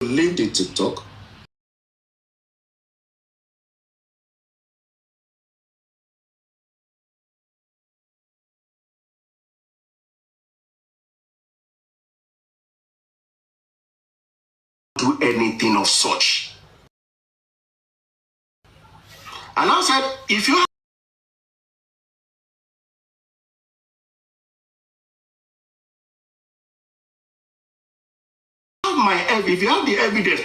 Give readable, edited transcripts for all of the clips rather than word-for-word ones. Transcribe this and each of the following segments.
leave the TikTok. Do anything of such. And I said, if you if you have the evidence,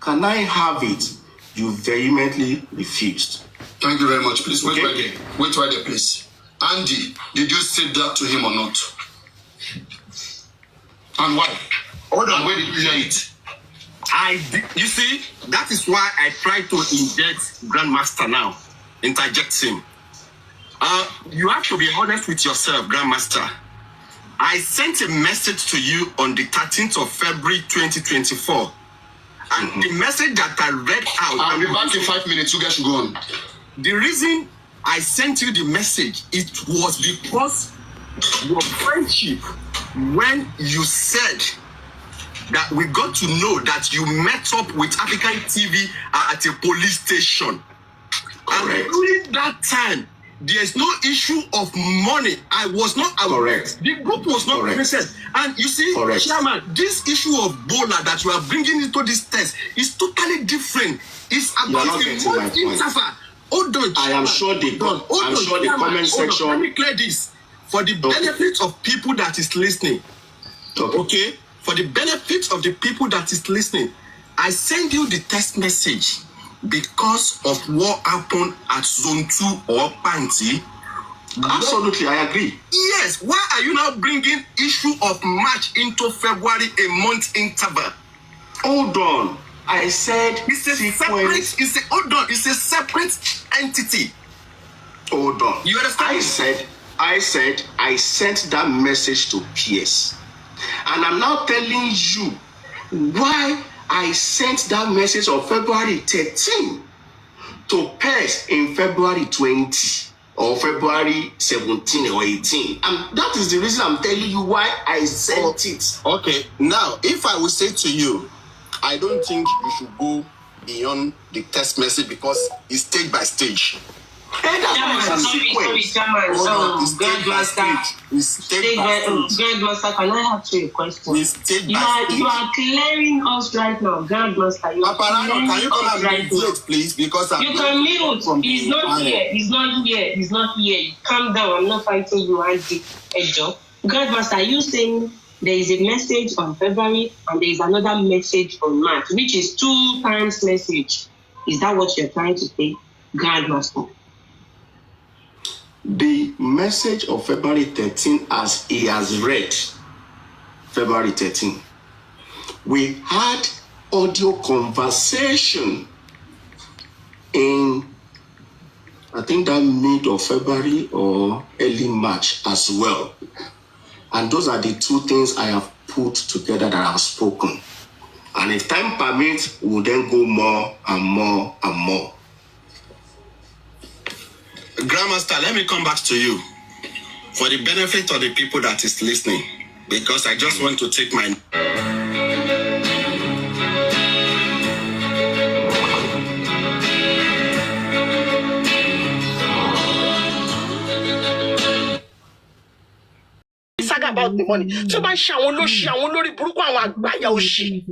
can I have it? You vehemently refused. Thank you very much. Please wait right there. Wait right there, please. Andy, did you say that to him or not? And why? Hold on, where did you hear it? You see, that is why I try to inject Grandmaster now. Interject him. You have to be honest with yourself, Grandmaster. I sent a message to you on the 13th of February 2024. And the message that I read out... I'll be back in 5 minutes. You guys should go on. The reason I sent you the message, it was because your friendship, when you said that we got to know that you met up with African TV at a police station. Correct. And during that time, there's no issue of money. I was not correct. The group was not present. And you see, Chairman, this issue of Bola that you are bringing into this test is totally different. It's about a month interval. Hold on, I am sure the comment section. Let me clear this for the benefit of people that is listening. Okay? For the benefit of the people that is listening, I send you the text message because of what happened at Zone 2 or Panti. Absolutely, I agree. Yes. Why are you now bringing issue of March into February, a month interval? Hold on. I said it's a separate. It's a separate entity. Hold on. You understand? I said I sent that message to PS. And I'm now telling you why I sent that message on February 13 to PS in February 20 or February 17 or 18. And that is the reason I'm telling you why I sent it. Okay. Now, if I will say to you, I don't think you should go beyond the text message because it's stage by stage. Sorry, Chairman. Grandmaster, can I ask you a question? You are clearing us right now, Grandmaster. Can you come and mute, please? Because you can mute. He's not here. Calm down. I'm not fighting you, Andy. Grandmaster, are you saying there is a message on February and there is another message on March, which is 2 times message? Is that what you're trying to say, Grandmaster? The message of February 13, as he has read, February 13, we had audio conversation in, I think that mid of February or early March as well. And those are the 2 things I have put together that I have spoken. And if time permits, we'll then go more and more and more. Grandmaster, let me come back to you for the benefit of the people that is listening, because I just want to take my... Saga about the money. So by Shawon Lori Buruko and Wagbaya Oshi.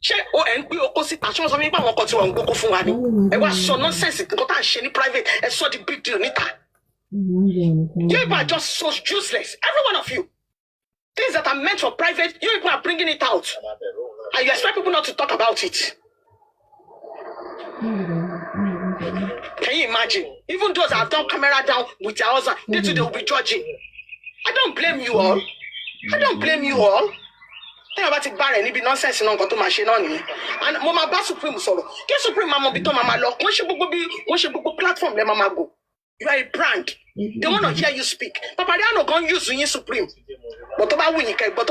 Ṣé o ẹ̀ ń gbé oko síta ṣé wọ́n sọ wípé àwọn kan tí wọ́n ń gbóko fún wa ni ẹ wá sọ nonsense nǹkan tá à ń ṣe ní private ẹ sọ di big deal níta. You people are just so useless, every one of you. Things that are meant for private, you people are bringing it out and you expect people not to talk about it. Can you imagine? Even those that have done camera down with their husband, they too they will be judging. I don't blame you all. Tell about it, Barry, and nonsense in to machine on me. And Mama Bass Supreme solo. Get Supreme Mama Bito Mama Lock. When she book platform, let Mama go. You are a brand. They want to hear you speak. Papa, they are not going to use you Supreme. But about when you can go.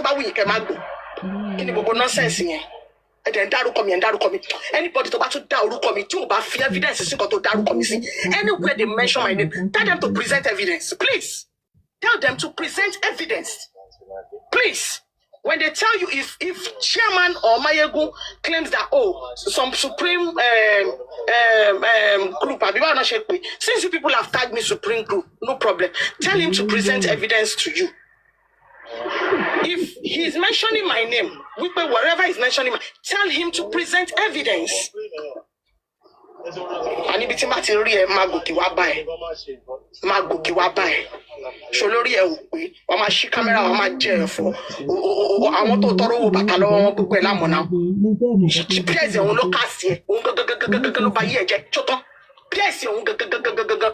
Can you go nonsense in here? And then Daru come. Anybody to battle Daru come, too, but fear evidence is got to Daru come. Anywhere they mention my name, tell them to present evidence. Please. Tell them to present evidence. Please. When they tell you if Chairman or Mayegun claims that some Supreme group, since you people have tagged me Supreme group, no problem. Tell him to present evidence to you. If he's mentioning my name, wherever he's mentioning, tell him to present evidence. And if it's Sholori ẹ wọ́n máa ṣí kámẹ́rà wọ́n máa jẹ́ ẹ̀fọ́ àwọn tó tọrọ owó bàtà lọ́wọ́ wọn gbogbo ẹ̀ lámọ̀nà píẹ̀sì òun ló kà sí ẹ̀ òun gẹ́gẹ́gẹ́gẹ́gẹ́ ló bá yí ẹ̀ jẹ́ ṣọ́tọ́ píẹ̀sì òun gẹ́gẹ́gẹ́gẹ́gẹ́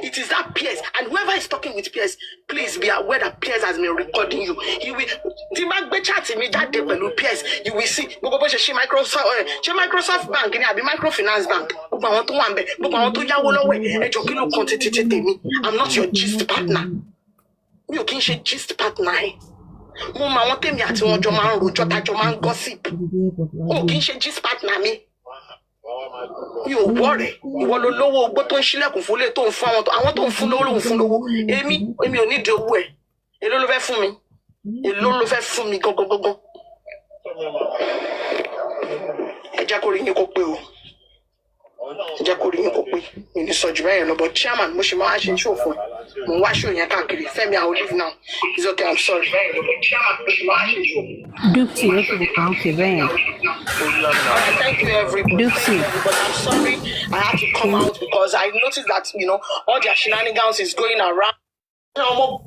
it is that Pierce, and whoever is talking with Pierce, please be aware that Pierce has been recording you. He will the mag be chatting me that day pẹ̀lú Pierce, you will see gbogbo bó ṣe ṣe Microsoft bank ni àbí microfinance bank gbogbo àwọn tó wà ń bẹ̀ gbogbo àwọn tó yáwó lọ́wọ́ ẹ̀ ẹjọ́ kí ló kan tètè tèmi. I'm not your gist partner. Mi ò kí n ṣe gist partner ẹ̀. Mo mọ àwọn tèmi àti wọn jọ máa ń rojọ́ tájọ máa ń gossip. O kì í ṣe gist partner mi. Mi ò wọ́ rẹ̀ ìwọ ló lówó ogbó tó ń ṣílẹ̀kùn fúnlé tó ń fún àwọn tó ń fún lówó lòun fún lówó èmi ò nídìí owó ẹ̀ èló ló fẹ́ fún mi gangan. Ẹ jẹ́ kó rí yín kó pé o mi ní sọ jù bẹ́ẹ̀ yẹn lọ but chairman mo ṣe máa ṣe ṣòfò mo ń wá ṣò yẹn káàkiri Fẹ́mi I will leave now it's okay I'm sorry. Dupsy okay bẹ́ẹ̀. Thank you everybody. Dupsy. But I'm sorry I had to come out because I noticed that all their shenanigans is going around. Ọmọ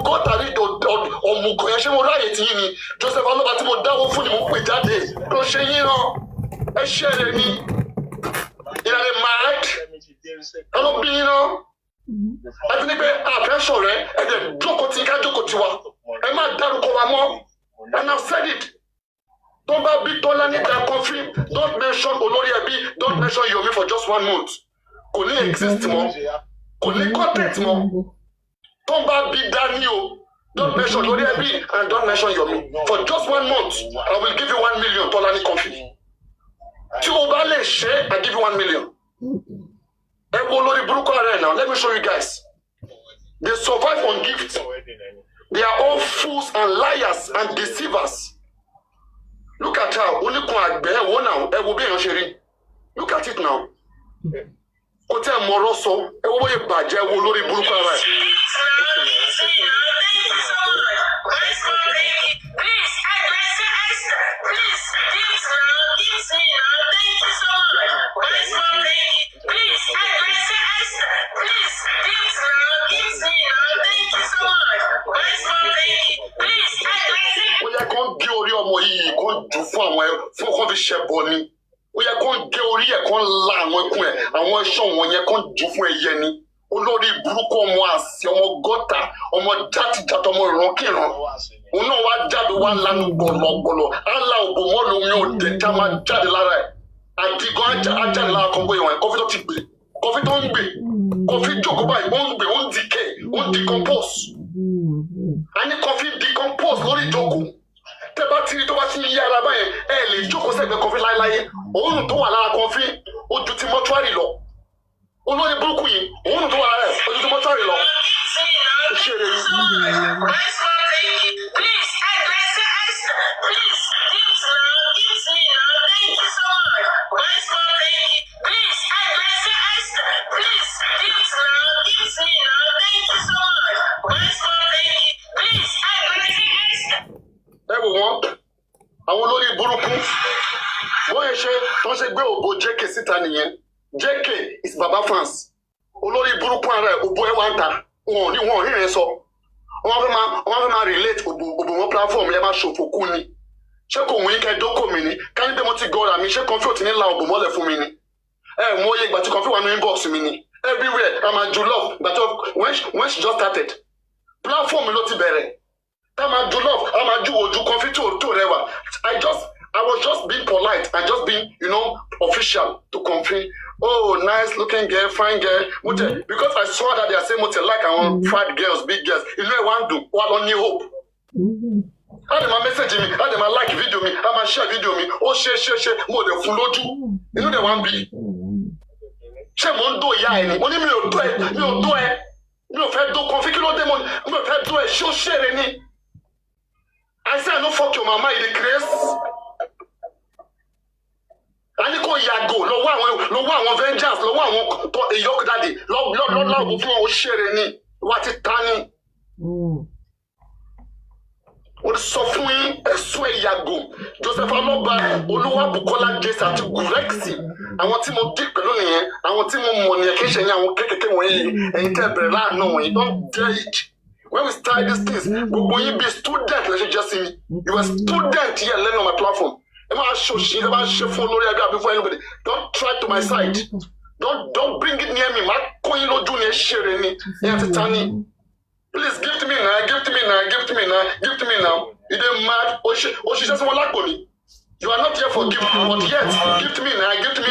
gọ́tà rí ọmọkùnrin yẹn ṣé mo ráyè tí yín ni Joseph Alọ́ba tí mo dáwọ́ fún ni mo pè jáde ló ṣe yín rán ẹ ṣe rẹ ni ìlànà mad ẹ ló bí yín rán ẹ ti ní pé àfẹ́sọ̀ rẹ ẹ dẹ̀ jókòó tí ká jókòó tiwa ẹ má dárúkọ wa mọ́ and I've said it tó bá bí Tọ́lá níta kọfí don't mention olórí ẹbí don't mention Yomi for just 1 month kò ní exist mọ́ kò ní content mọ́. Don't be Danny, don't mention Lori Ebi and don't mention Yomi. For just 1 month, I will give you 1 million Tolani coffee. Tubale share, I give you 1 million. Now, let me show you guys. They survive on gifts. They are all fools and liars and deceivers. Look at her. Look at it now. Hotel Moroso, Ewoye Baje, Wolori Burukara. Ó yẹ kó gé orí ẹ̀ kó la àwọn ẹkún ẹ̀ àwọn ẹ̀ṣọ́ wọn yẹn kó jù fún ẹyẹ ni olórí burúkú ọmọ àsì ọmọ gọ́tà ọmọ játijàtọ̀ ọmọ ìrankíran òun náà wá jáde wá lánàá gbọ̀lọ̀gbọ̀lọ̀ àlà òbò mọ́lù omi ò dé tá máa jáde lára ẹ̀ àdìgún ajáde lára kan bóyá wọn kọfí tó ti gbé kọfí tó ń gbé kọfí jókòó báyìí ó ń gbé ó ń decay ó ń decompose a ní kọfí decompose lórí ìjókòó. Tẹ́ bá ti rí tó bá ti yí ara báyẹn ẹ lè jókòó sẹ́gbẹ̀ẹ́ kọfí láéláé òórùn tó wà lára kọfí ojú ti mọ́túárì lọ olórí burúkú yìí òórùn tó wà lára ẹ̀ ojú ti mọ́túárì lọ. Ṣé èrè yìí. Àwọn olórí burúkú wọ́n yẹ ṣe tó ń ṣe gbé òbò JK síta nìyẹn JK is Baba fans olórí burúkú ara ẹ̀ òbò ẹ̀ wá ń ta wọn ò rí rẹ̀ sọ wọ́n fẹ́ máa relate òbò wọn platform yẹn máa ṣòfò kú ni ṣé kò wọ́n yín kẹ́ dókò mi ni ká ní pé mo ti gọ́ra mi ṣé kọfí ò ti ní la òbò mọ́lẹ̀ fún mi ni mọ iye ìgbà tí kọfí wà ní inbox mi ni everywhere I'm a jollof ìgbà tó when she just started platform ló ti bẹ̀rẹ̀. I'm a jollof, I'm a Jew, coffee to rẹwà. I was just being polite and just being, official to confirm. Oh, nice looking girl, fine girl. Because I saw that they are saying like I want fat girls, big girls. I want to, while on new hope. How dem a message me, how dem a like video me, how dem a share video me. Oh, share, more than full loju. They want be. Ṣé mo ń do ìyá ẹ ni? Mo ní mi ò do ẹ. Mi ò fẹ́ do coffee kí ló dé mo ní. Mi ò fẹ́ do ẹ ṣé ó ṣeré ni. I said, no, fuck your mama, in the grace. And you call Yago, no one vengeance, no one to a yoke daddy, love before sharing what it tani. What suffering a sway Yago, Joseph Aloba, Oluwa Bukola Jess at Grexi. I want him on dick, I want him on money, occasion, I will take away and tell no, you don't dare it. When we start these things, when you be a student, let's just see you are a student here learning on my platform. Before anybody. Don't try to my side. Don't bring it near me. Please give to me now. You didn't mad. She just want like money. You are not here for gift, but yet give to me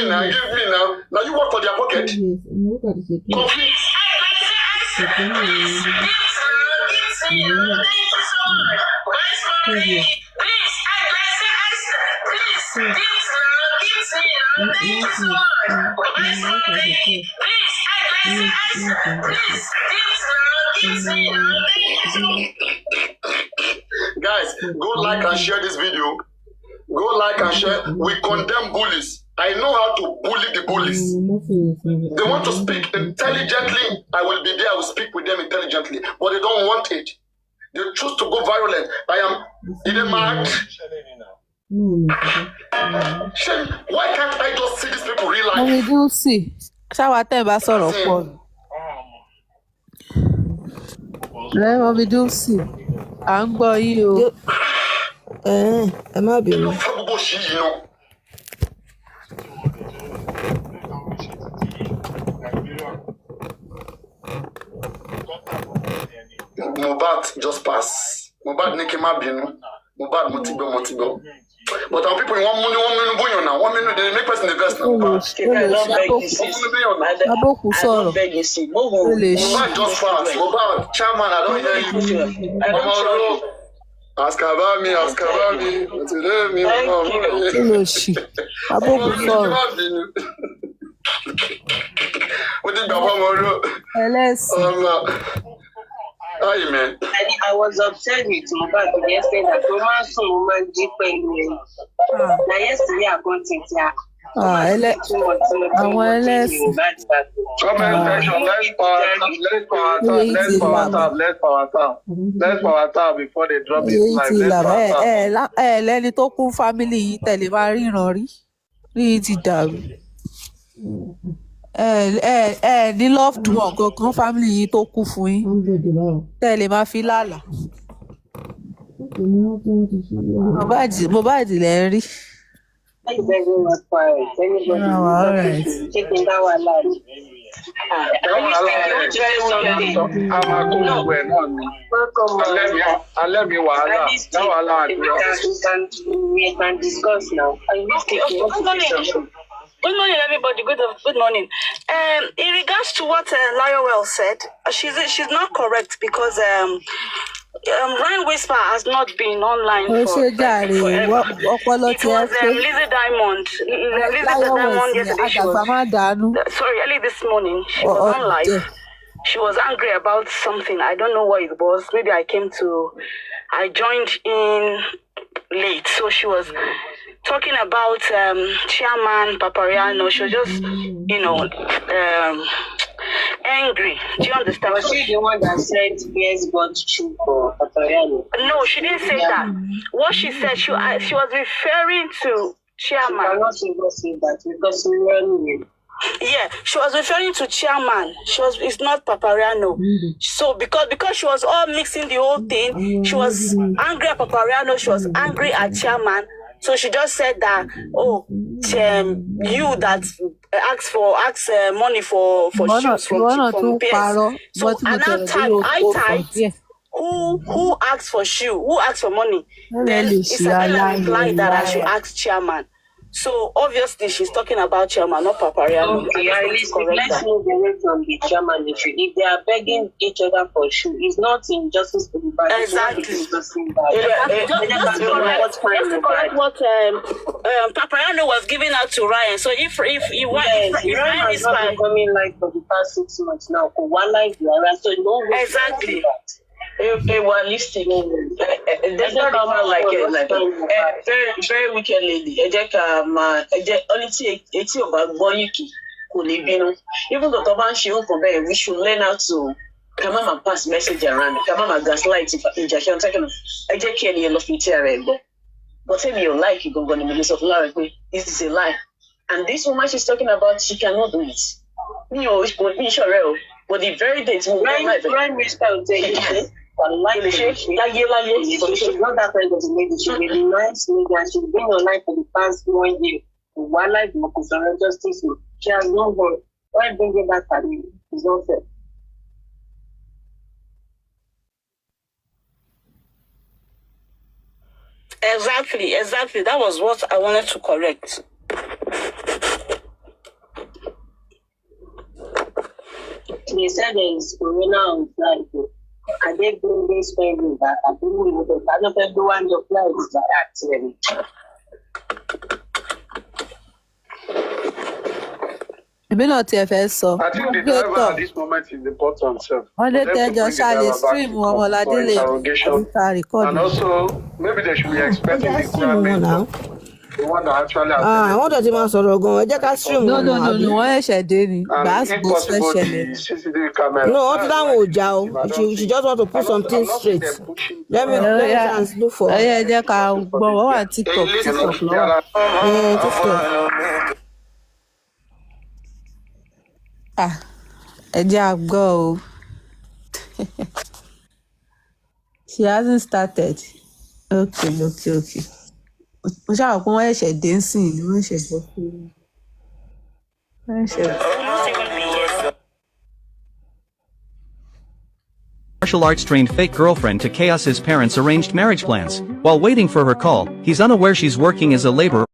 now. Now you work for their pocket. Conflict. Guys, go like and share this video. Go like and share. We condemn bullies. I know how to bully the bullies. They want to speak intelligently. I will be there. I will speak with them intelligently. But they don't want it. They choose to go violent. I am in a mad. Why can't I just see these people real life? We do see. Shower time about sort of fun. Let me do see. I'm going you. I'm not being. Mohbad just pass. Mohbad Nikima Binu. Mohbad Motibo. But our people in 1 minute now. 1 minute they make person invest now. Mohbad just pass. Mohbad chairman, I don't hear you. Ask about me. What did Hi, man. I was upset with Mohbad yesterday that woman deep in now yesterday I got it here. Comment section, let's power tap before they drop it. Lẹ́ni tó kún family yìí tẹ̀lé máa ríran rí ti dàrú. Ní loved one kankan family yìí tó kú fún yín tẹ̀lé máa fi lálàá. Mohbad lẹ́ ń rí. We can discuss now. Good morning, everybody. Good morning. In regards to what Lionel said, she's not correct because Ryan Whisper has not been online for Lizzie Diamond. Lizzie Diamond yesterday early this morning she was on live. She was angry about something. I don't know what it was. Maybe I joined in late, so she was talking about Chairman Papariano. She was just, angry. Do you understand? Was she the one that said yes, but true for Papariano? No, she didn't say that. What she said, she was referring to Chairman. I cannot even say that because we were yeah, she was referring to Chairman. It's not Papariano. So because she was all mixing the whole thing, she was angry at Papariano. She was angry at Chairman. So she just said that, you that asked money for shoes from PS. So I typed, who asked for shoe? Who asked for money? Then Isabella replied that I should ask Chairman. So obviously she's talking about Chairman, not Papariano. Okay, let's move away from the Chairman issue. If they are begging each other for shoe, it's not injustice to the bad. Exactly. Just to correct what Papariano was giving out to Ryan. So if Ryan is not becoming like for the past 6 months now, so no exactly. Realistic. There's not like very, very wicked lady. Even though Toban she we should learn how to come and pass message around. Come and gaslight if injection taken. I just can't hear but if you like you go in the middle of life, this is a lie. And this woman she's talking about, she cannot do it. Me sure, but the very day to Prime Minister will tell you, she's not that kind of lady. She's a nice lady and she's been online for the past 1 year. Wildlife justice. She has no voice. Why bringing that at me? It's not fair. Exactly. That was what I wanted to correct. They said there is corona on flight. I did bring this family back. I didn't know the kind of everyone your flight is actually. Not TFS, I think the driver at this moment is important, sir. On the tell Charlie stream and also maybe they should be expecting the grant. The one that actually wọ́n dẹ̀ ti máa sọ̀rọ̀ gan-an ẹ jẹ́ ká stream wọn. No, wọ́n ẹ̀ṣẹ̀ dé ni gbàgbó ṣẹlẹ̀. No, wọ́n ti dáhùn ọjà o she just want to put something straight. Let me look for. ẹ jẹ́ ká gbọ́ wọ́n wà TikTok lọ́wọ́. Ẹ jẹ́ àgbọ̀ o. She hasn't started. Okay. Mo ṣáà pé wọ́n ẹ̀ṣẹ̀ dé ń sìn ni wọ́n ẹ̀ṣẹ̀ gbọ́ pé wọ́n ẹ̀ṣẹ̀. Martial arts trained fake girlfriend to Chaos's parents' arranged marriage plans. While waiting for her call, he's unaware she's working as a laborer.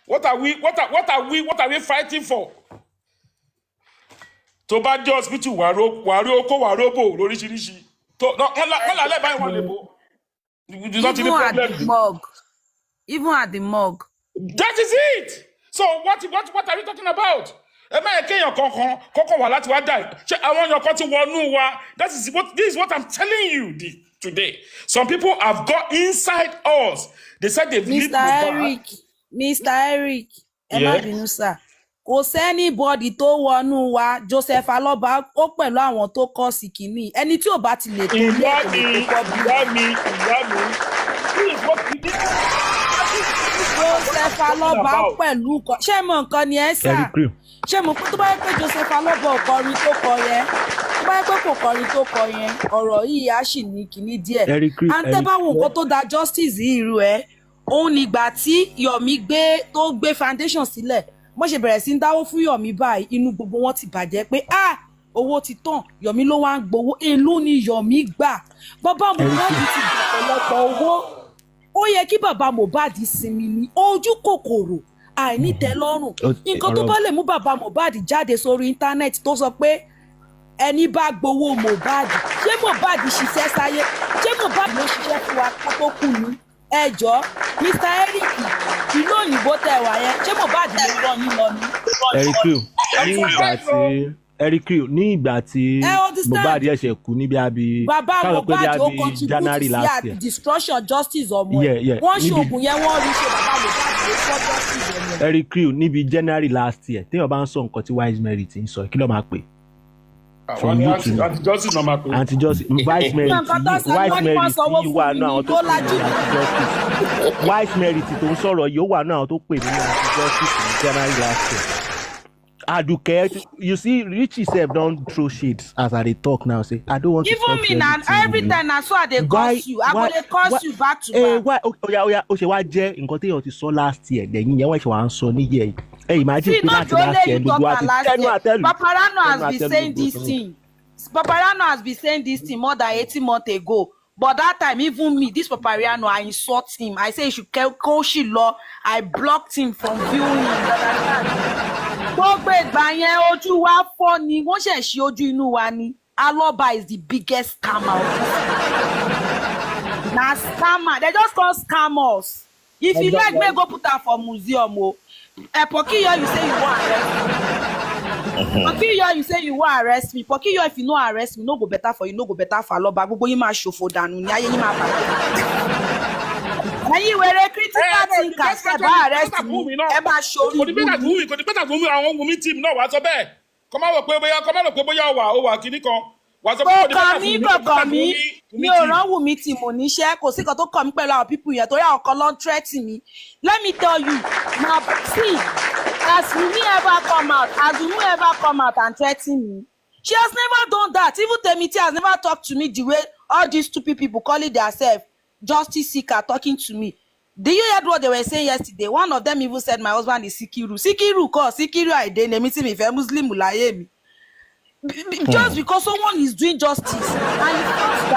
What are we fighting for? Tó bá dé hospital wà rí okó wà róbò lóríṣiríṣi. Wọ́n lálẹ́ báyìí wọ́n lè bò. Even at the morgue. That is it. So what are we talking about? Ẹ máa kéèyàn kọ́kọ́ wà láti wá dà. Ṣé àwọn èèyàn kan ti wọnú wa? This is what I'm telling you today. Some people have got inside us. They said they've lived Mr. Eric, ẹ má bínú sir. Kò sẹ́nibọ́dì tó wọnú wa Joseph Aloba ó pẹ̀lú àwọn tó kọ́ sí kìíní ẹni tí ò bá ti lè tó lé ìyá mi. Joseph Aloba pẹ̀lú ṣé mo nǹkan ni ẹ sà ṣé mo pé tó bá yẹ pé Joseph Aloba ò kọrin tó kọ yẹn tó bá yẹ pé kò kọrin tó kọ yẹn ọ̀rọ̀ yìí á sì ní kìíní díẹ̀ à ń tẹ́ bá wo nǹkan tó da justice yìí irú ẹ̀ òun nígbà tí Yomi tó gbé foundation sílẹ̀ mo ṣe bẹ̀rẹ̀ sí ń dáwó fún Yomi báyìí inú gbogbo wọn ti bàjẹ́ pé owó ti tán Yomi ló wá ń gbowó èló ni Yomi gbà bàbá Mohbad ti gbà ọ̀pọ̀lọpọ̀ owó ó yẹ kí bàbá Mohbad sinmi ní ojú kòkòrò àìnítẹ́lọ́rùn nǹkan tó bá lè mú bàbá Mohbad jáde sórí íńtánẹ́ẹ̀tì tó sọ pé ẹni bá gbowó Mohbad ṣé Mohbad ṣiṣẹ́ sáyé ṣé Mohbad ló ṣiṣẹ́ fún wa tó kù ní ẹjọ́ Mr. Eric ìlú òyìnbó tẹ wà yẹn ṣé Mohbad ló rọ ní lọ ní. Eric ní ìgbà tí Mohbad ẹ̀ṣẹ̀ kú níbi àbí bàbá Mohbad ó contribute sí àti destruction justice ọmọ ẹ̀ wọ́n ṣoògùn yẹn wọ́n rí ṣe bàbá Mohbad ló fọ́ justice ọmọ ẹ̀. Eric níbi January last year téèyàn bá ń sọ nǹkan tí Wise Mary ti ń sọ kí ló máa pè. Anti-justice náà máa pè. Anti-justice Wise Mary tí wà náà àwọn tó pè ní anti-justice Wise Mary tí tó ń sọ̀rọ̀ yìí ó wà náà àwọn tó pè ní anti-justice ní January last year. Aduke, you see, Richie sef don throw shades as I dey talk now. Say, I don't want to. Even me now, every time I saw they curse you, I go dey curse you back to back. Why? Oya, o ṣe wá jẹ́ nǹkan tí yóò ti sọ last year. Lẹ́yìn yẹn wọ́n ṣe wá ń sọ ní year. Imagine pé láti last year gbogbo wa ti tẹnu àtẹlù. Paparano has been saying this thing. Paparano has been saying this thing more than 18 months ago. But that time, even me, this Papariano, I insult him. I say he should call law. I blocked him from viewing him. Gbogbo ìgbà yẹn ojú wa fọ́ ni wọ́n ṣe ṣe ojú inú wa ni. Aloba is the biggest scammer. Na scammer. They just call scammers. If you like, may go put her for museum. Pokiyo, you say you want arrest me. Pokiyo, you say you want arrest me. Pokiyo, if you no arrest me, no go better for you, no go better for Aloba. Gbogbo yín máa ṣòfò dànù ni ayé yín máa bàjẹ́. Ẹ̀yin wèrè critical thinkers ẹ bá arrest mi ẹ máa ṣorí kò ní bẹ́tà tó wù àwọn Wùmí team náà wá sọ bẹ́ẹ̀ kọ́ máa rò pé bóyá ó wà kíní kan wà sọ pé kò ní bẹ́tà fún mi kọ̀ọ̀kan mi ò rán Wùmí team oníṣẹ́ kò sí kan tó kọ̀ mí pẹ̀lú àwọn pípù yẹn torí àwọn kan ló ń threat mi. Let me tell you na see as Wùmí ever come out and threaten me, she has never done that. Even Temiti has never talked to me the way all these stupid people calling themselves justice seeker talking to me. Did you hear what they were saying yesterday? One of them even said my husband is Sikiru. Sikiru I dey name me Muslim ulaye mi. Just because someone is doing justice and you think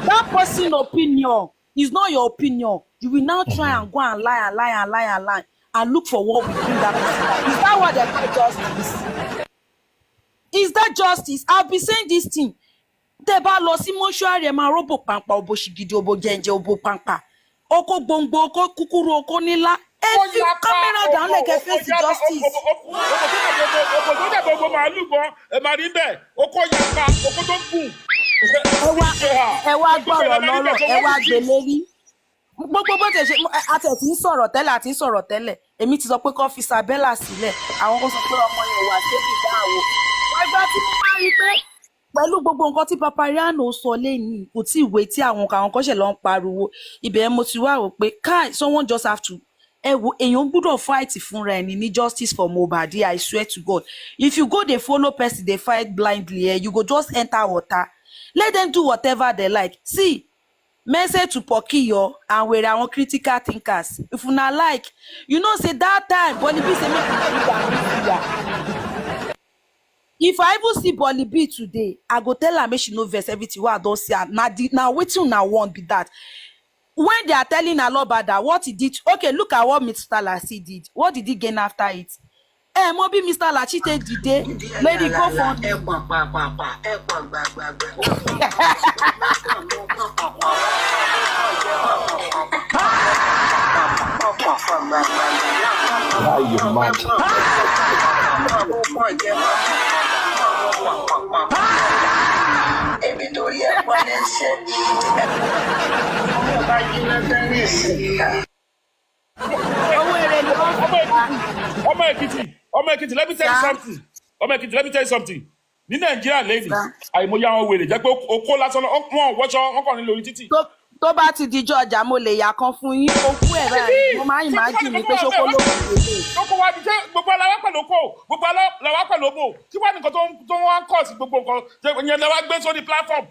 that person's opinion is not your opinion, you will now try and go and lie and look for what will bring that person. Is that what they call justice? Is that justice? I'll be saying this thing. Tẹ́ bá lọ sí mọ́ṣúárì ẹ máa róbò pàǹpà òbò ṣìgìdì òbò jẹ̀ǹjẹ̀ òbò pàǹpà oko gbòǹgbò oko kúkúrú oko nílá ẹ fi kámẹ́rà down lẹ́kẹ̀ẹ́ face justice. Oko tó dẹ̀ gbogbo màálù gan ẹ máa rí bẹ́ẹ̀ oko yàgbá oko tó gùn. Ẹ wá gbọ́rọ̀ lọ́rọ̀ ẹ wá gbélé rí. Gbogbo bó ṣe àti ẹ̀ tí ń sọ̀rọ̀ tẹ́lẹ̀ èmi ti sọ pé kó fi Isabella sílẹ̀ àwọn kan sọ pé ọmọ yẹn wà sébì dáàwó. Wọ́n gbá tí mo máa rí pé pẹ̀lú gbogbo nǹkan tí Papariano sọ lẹ́yìn kò tí ìwé tí àwọn kan ṣẹ̀ lọ ń pariwo ibẹ̀ mo ti wá rò pé someone just have to èèyàn gbọ́dọ̀ fight fúnra ẹni ní justice for Mohbad. I swear to God, if you go dey follow person dey fight blindly you go just enter water. Let them do whatever they like. See, message to Pokiyo and were àwọn critical thinkers. If una like, you know say that time Bonny B say make una do that. If I even see Bonny B today, I go tell her make she no vex everything wey I don see her. Now wetin una want be that. When they are telling Aloba that what he did, okay, look at what Mr. Lassie did. What did he gain after it? Maybe Mr. Lassie take the day, lady go for ọmọ Èkìtì, let me tell you something. Ní Nàìjíríà lady, àìmọye àwọn wèrè jẹ́ pé okó lásán wọn wọṣọ wọn kàn ní lórí títì. Tó bá ti dijọ́ ọjà mo lè yà kan fún yín okú ẹ̀ báyìí mo máa ń imagine mi pé ṣókó ló kù lélẹ̀. Ṣókó wa ṣe gbogbo aláwọ̀ pẹ̀lú okó gbogbo aláwọ̀ pẹ̀lú òbò tí wàá nìkan tó wá ń kọ̀ sí gbogbo nǹkan yẹn lẹ́wọ́ gbé sórí platform.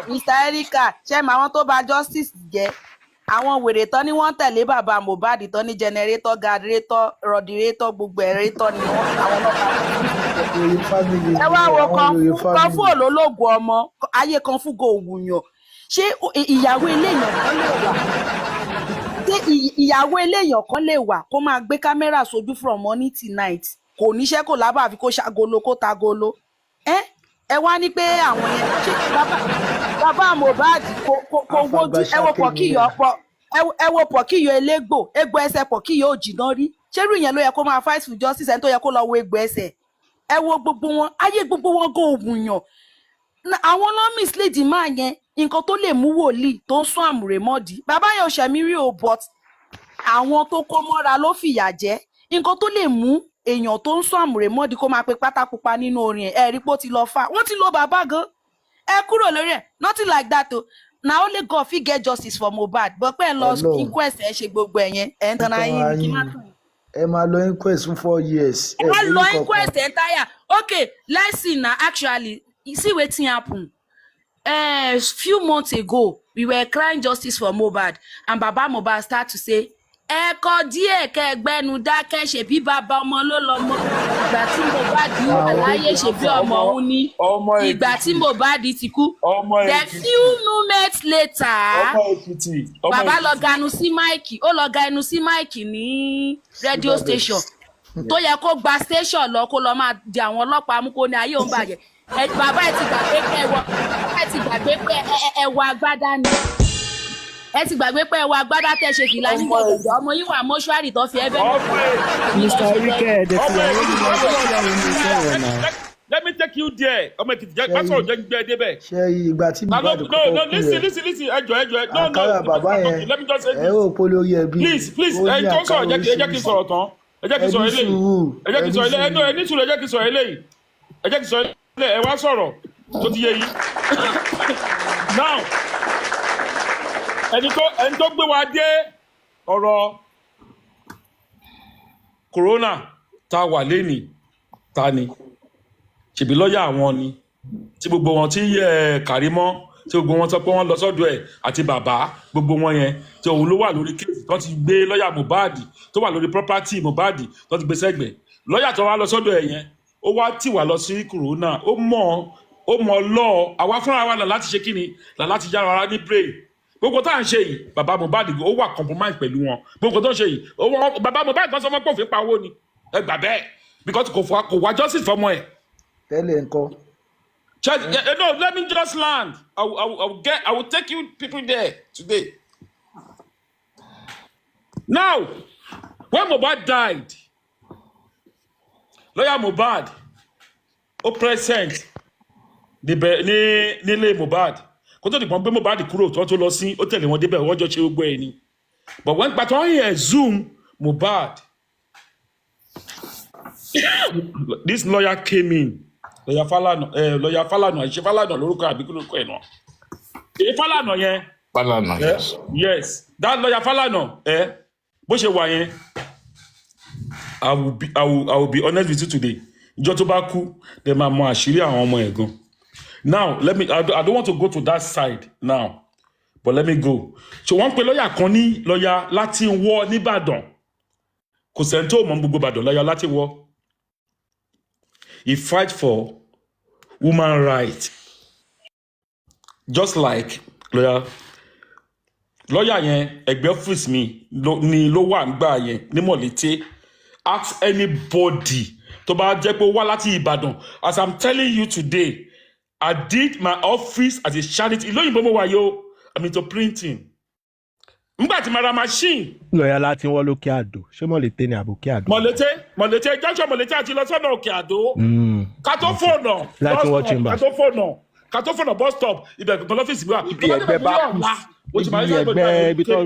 Mr. Erika ṣé màá wọn tó bá justice jẹ́ àwọn wèrè tán ni wọ́n tẹ̀lé bàbá Mohbad tán ní generator gàdírétọ̀ rọ̀dírétọ̀ gbogbo ẹ̀rétọ̀ ni wọ́n àwọn ọlọ́pàá. Ẹ wá wo kan fún olólógùn ọmọ ayé kan fún gòwùyàn. Ṣé ìyàwó eléyàn kan lè wà kó máa gbé kámẹ́rà sójú from morning till night kò níṣẹ́ kò lábà àfi kó ṣàgolo kó tagolo ẹ wá ní pé àwọn yẹn ṣe bàbá Mohbad kò wojú ẹ wo Pokiyo elégbò egbò ẹsẹ̀ Pokiyo ò jìnnà rí ṣérú ìyẹn ló yẹ kó máa fight for justice ẹni tó yẹ kó lọ wo egbò ẹsẹ̀ ẹ wo gbogbo wọn ayé gbogbo wọn gò òmùyàn àwọn ló mislead máa yẹn nǹkan tó lè mú wòlíì tó ń sún àmùrèmọ́dì bàbá yẹn ò ṣẹ̀mí rí o but àwọn tó kó mọ́ra ló fìyà jẹ nǹkan tó lè mú èèyàn tó ń sún àmùrèmọ́dì kó máa pe pátápupa nínú orin ẹ̀ rí pé ó ti lọ fà wọ́n ti lo bàbá gan ẹ kúrò lórí ẹ̀ nothing like that o na only God fit get justice for Mohbad but pé ẹ lọ inquest ẹ ṣe gbogbo ẹ̀ yẹn ẹ̀ ń tan ayé ní kí má tàn. Ẹ máa lọ inquest fún 4 years. Ẹ máa lọ inquest entire okay let's see na actually see wetin happen. Few months ago, we were crying justice for Mohbad, and Baba Mohbad start to say, "Ẹ̀kọ́ díẹ̀ kẹgbẹ́nu dákẹ́ ṣe bí bàbá ọmọ ló lọ́mọ. Ìgbà tí Mohbad wà láyé ṣe bí ọmọ òun ní. Ìgbà tí Mohbad ti kú. The few moments later, Bàbá lọ ganu sí máìkì, ó lọ ga ẹnu sí máìkì ní radio station. Tó yẹ kó gba station lọ kó lọ máa di àwọn ọlọ́pàá mú kó ní ayé òun bàjẹ́. Bàbá ẹ ti gbàgbé pé ẹwọ agbádá ni ẹ ti gbàgbé pé ẹwà agbádá tẹ ṣe fìlà ní gbọ̀gbọ̀gbọ̀ ọmọ yìí wà mọ́ṣúárì tó fi ẹbẹ̀ Mr. Erike ẹ̀dẹ̀ fìlà yóò ní ọjọ́ ìyàwó ní sọ̀rọ̀ náà. Let me take you there. Ọmọ Èkìtì jẹ́ pásọ̀ jẹ́ gbẹ́ débẹ̀. ṣe ìgbà tí Mohbad kọ́kọ́ kú listen ẹjọ́ no àkàrà bàbá yẹn let me just say ẹ ó polówó ẹbí please ẹ tó sọ̀rọ̀ ẹ jẹ́ kí n sọ̀rọ̀ tán ẹ jẹ́ kí n sọ̀rọ̀ eléyìí ẹ jẹ́ kí n sọ̀rọ̀ eléyìí ẹ ní sùúrù ẹ jẹ́ kí n sọ̀rọ̀ eléyìí ẹ jẹ́ kí n sọ̀rọ̀ eléyìí ẹ wá sọ̀rọ̀ tó ti yé yìí now ẹni tó gbé wa dé ọ̀rọ̀ corona tá wà lénìí ta ni ṣèbí lọ́ọ̀yà àwọn ni tí gbogbo wọn tí Kàrímọ́ tí gbogbo wọn sọ pé wọ́n lọ sọ́dọ̀ ẹ̀ àti bàbá gbogbo wọn yẹn tí òun ló wà lórí kéèsì tó ti gbé lọ́ọ̀yà Mohbad tó wà lórí property Mohbad tó ti gbé sẹ́gbẹ̀ẹ́ lọ́ọ̀yà tó wá lọ sọ́dọ̀ ẹ̀ yẹn ó wá tì wá lọ sí corona ó mọ̀ lọ́ọ̀ àwa fúnra wa là láti ṣe kíni là láti yára ara ní brain gbogbo tá à ń ṣe yìí bàbá Mohbad ó wà compromise pẹ̀lú wọn gbogbo tó ń ṣe yìí bàbá Mohbad kan sọ fún pé òfin pa owó ni ẹ gbà bẹ́ẹ̀ because kò wá justice fọmọ ẹ̀. tẹ́lẹ̀ nǹkan. No, let me just land. I will take you people there today. Now, when Mohbad died, lawyer Mohbad, present nílé Mohbad. Kó tó di pọ́n pé Mohbad kúrò tó lọ sí ó tẹ̀lé wọn débẹ̀ wọ́n jọ ṣe gbogbo ẹ̀ ni. But when gbàtọ́ yẹn zoom Mohbad, this lawyer came in. Lawyer Falana àṣẹ Falana lórúkọ àbí kí lórúkọ ẹ̀ náà. Èyí Falana yẹn. Falana, yes. That lawyer Falana bó ṣe wà yẹn. I will be honest with you today. Ìjọ tó bá kú, dem máa mọ àṣírí àwọn ọmọ ẹ̀ gan. Now, I don't want to go to that side now, but let me go. So wọ́n pe lọ́yà kan ní lọ́yà láti wọ́ nìbàdàn. Kò sẹ́ni tó mọ gbogbo Ìbàdàn lọ́yà láti wọ́. He fight for woman rights. Just like lawyer yẹn ẹgbẹ́ ọ́fíìsì mi ni ló wà nígbà yẹn ní Mọ̀lété. Ask anybody tó bá jẹ́ pé ó wá láti Ìbàdàn. As I'm telling you today, I did my office as a charity. Ìlóyìnbó mo wà yó, I'm into printing. Nígbà tí mo ra machine. Lọ́yà láti wọ́n lókè àdó. Ṣé Mọ̀lété ni àbòkè àdó? Mọ̀lété junction Mọ̀lété àti lọ sọ́nà òkè àdó. Kátó fóònù. Láti wọ́n chamber. Kátó fóònù bus stop. Ibẹ̀ gbọ́n lọ́fíìsì mi wà. Ibi ẹgbẹ́ bá kù. Ibi ẹgbẹ́ ibi tó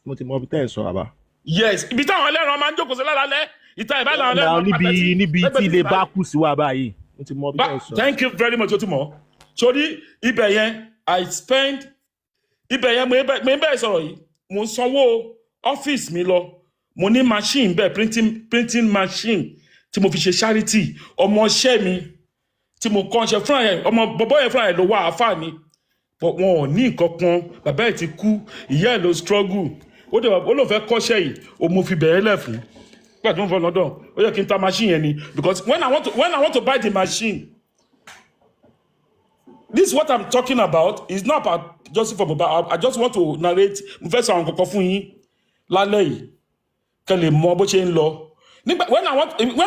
mo ti mọ ibi tẹ́ ẹ̀ sọ àbá. Yes, ibi táwọn ẹlẹ́ran máa ń jókòó sí lálẹ́. Ìta ìbá làwọn ẹlẹ́ran máa pàtàkì. Níbi tí ilé bá kù sí wa báyìí. Mo ti mọ ibi tẹ́ ẹ̀ sọ. Thank you very much, Otumo. Sori ibẹ̀ yẹn I spend ibẹ̀ yẹn mo ń bẹ́ẹ̀ sọ̀rọ̀ yìí. Mo sanwó ọ́fíìsì mi lọ mo ní machine bẹ́ẹ̀ printing machine tí mo fi ṣe charity ọmọọṣẹ́ mi tí mo kàn ṣe fúnra ẹ̀ ọmọ bọ̀bọ̀ yẹn fúnra ẹ̀ ló wá àáfà ni but wọn ò ní nǹkan kan bàbá ẹ̀ ti kú ìyá ẹ̀ ló struggle ó lóun fẹ́ kọ́ṣẹ́ yìí o mo fi bẹ̀rẹ̀ lẹ̀ fún nígbà tí wọ́n fọ́ lọ́dọ̀ ó yẹ kí n ta machine yẹn ni because when I want to buy the machine this is what I'm talking about. It's not about just for Mohbad. I just want to narrate. Mo fẹ́ sọ àwọn kankan fún yín lálẹ́ yìí. Kẹ́ lè mọ bó ṣe ń lọ. When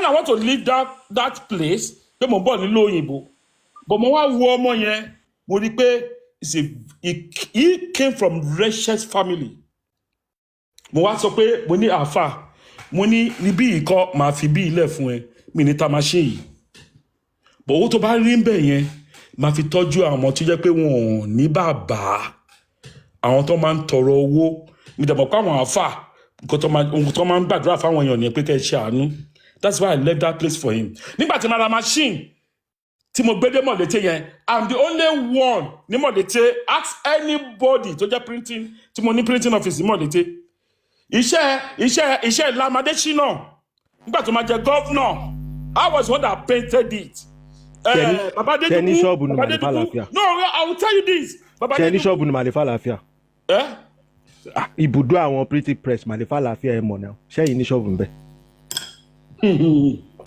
I want to leave that place, pé mo bọ̀ nílò òyìnbó. But mo wá wo ọmọ yẹn, mo rí pé he came from wretched family. Mo wá sọ pé mo ní àáfà. Mo ní níbí ìkọ́ màá fi bí ilẹ̀ fún ẹ. Mi ní ta machine yìí. But owó tó bá rí ń bẹ̀ yẹn. Máa fi tọ́jú àwọn tó jẹ́ pé wọn ò ní bàbá àwọn tó máa ń tọrọ owó mi dàbọ̀ pé àwọn àáfà nǹkan tó máa ń gbàdúrà fáwọn èèyàn ní pé kẹ́ ẹ ṣe àánú that's why I left that place for him. Nígbà tí mo ra machine tí mo gbé dé Mọ̀lété yẹn I'm the only one ní Mọ̀lété ask anybody tó jẹ́ printing tí mo ní printing office ní Mọ̀lété iṣẹ́ Lamadesina nígbà tó máa jẹ governor I was one that painted it. Tẹni ṣọ́ọ̀bù ni màlẹ́fà láfíà. No, I will tell you this. Tẹni ṣọ́ọ̀bù ni màlẹ́fà láfíà. Ibùdó àwọn pretty press màlẹ́fà láfíà ẹ̀ mọ̀ náà. Ṣẹ́yìn ní ṣọ́ọ̀bù ń bẹ̀.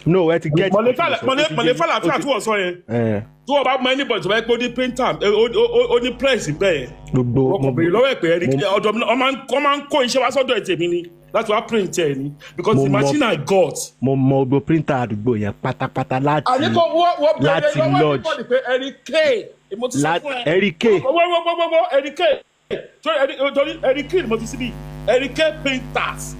No, ẹ ti get. Màlẹ́fà láfíà tí wọ́n sọ yẹn. Tí wọ́n bá mọ anybody tó bá yẹ pé ó ní printer ó ní press bẹ́ẹ̀. Gbogbo mo bèrè lọ́wọ́ ẹ̀ pé ọ̀dọ̀ mi wọ́n máa ń kó iṣẹ́ wá sọ́dọ̀ ẹ̀ tèmi ni. Láti wá print ẹ̀ ni because the machine I got. Mo mọ gbogbo printer àdúgbò yẹn pátápátá láti lodge. Eric K. Eric K. torí Erike mo ti síbi Erike painters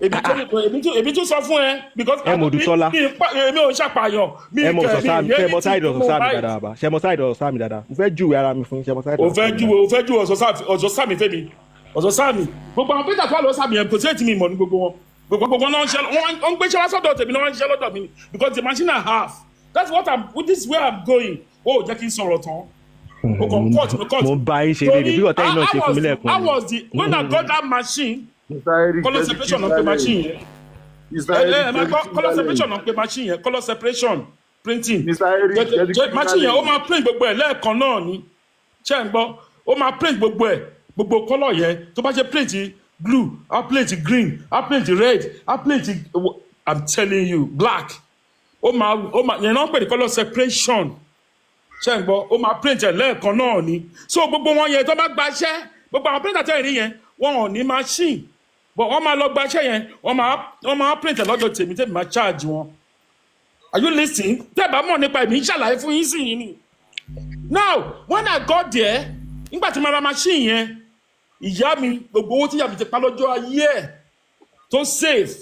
èmi tún sọ fún ẹ because Modutola èmi ò ṣàpàyàn mi kẹrin ṣe mo side ọ̀sán mi dáadáa bá ṣe mo side ọ̀sán mi dáadáa mo fẹ́ júwe ara mi fún ṣe mo side ọ̀sán mi. o fẹ́ júwe ọ̀sán sàmì fẹ́mi ọ̀sán sàmì gbogbo àwọn painters wà lọ sàmì yẹn kò sí ètí mi mọ̀ ní gbogbo wọn gbogbo náà ń gbéṣẹ́ wá sọ́dọ̀ tèmi náà wọ́n ń ṣiṣẹ́ lọ́dọ̀ mi because the machine I have that's what this is where I'm going jẹ́ kí n sọ̀rọ̀ tán. mo bá yín ṣe léde bí ọ̀tá yín náà ṣe fún mi lẹ́ẹ̀kan. I was the when I got that machine color separation of the machine yẹn color separation of the machine yẹn color separation printing machine yẹn ó máa print gbogbo ẹ̀ lẹ́ẹ̀kan náà ni ṣé ń gbọ́ ó máa print gbogbo color yẹn tó bá ṣe print blue I print green I print red I print I'm telling you black ó máa yẹn náà pè ní color separation ṣé ń gbọ́ ó máa print ẹ̀ lẹ́ẹ̀kan náà ni so gbogbo wọn yẹn tó bá gbaṣẹ́ gbogbo àwọn printer tẹ́lẹ̀ rí yẹn wọn ò ní machine but wọ́n máa lọ gbaṣẹ́ yẹn wọ́n máa print ẹ̀ lọ́dọ̀ tèmi máa charge wọn are you listening tẹ́ bá mọ̀ nípa èmi ń ṣàlàyé fún yín sí yín ni now when I got there nígbà tí mo ra machine yẹn ìyá mi gbogbo owó tí ìyá mi ti pa lọ́jọ́ ayé ẹ̀ tó safe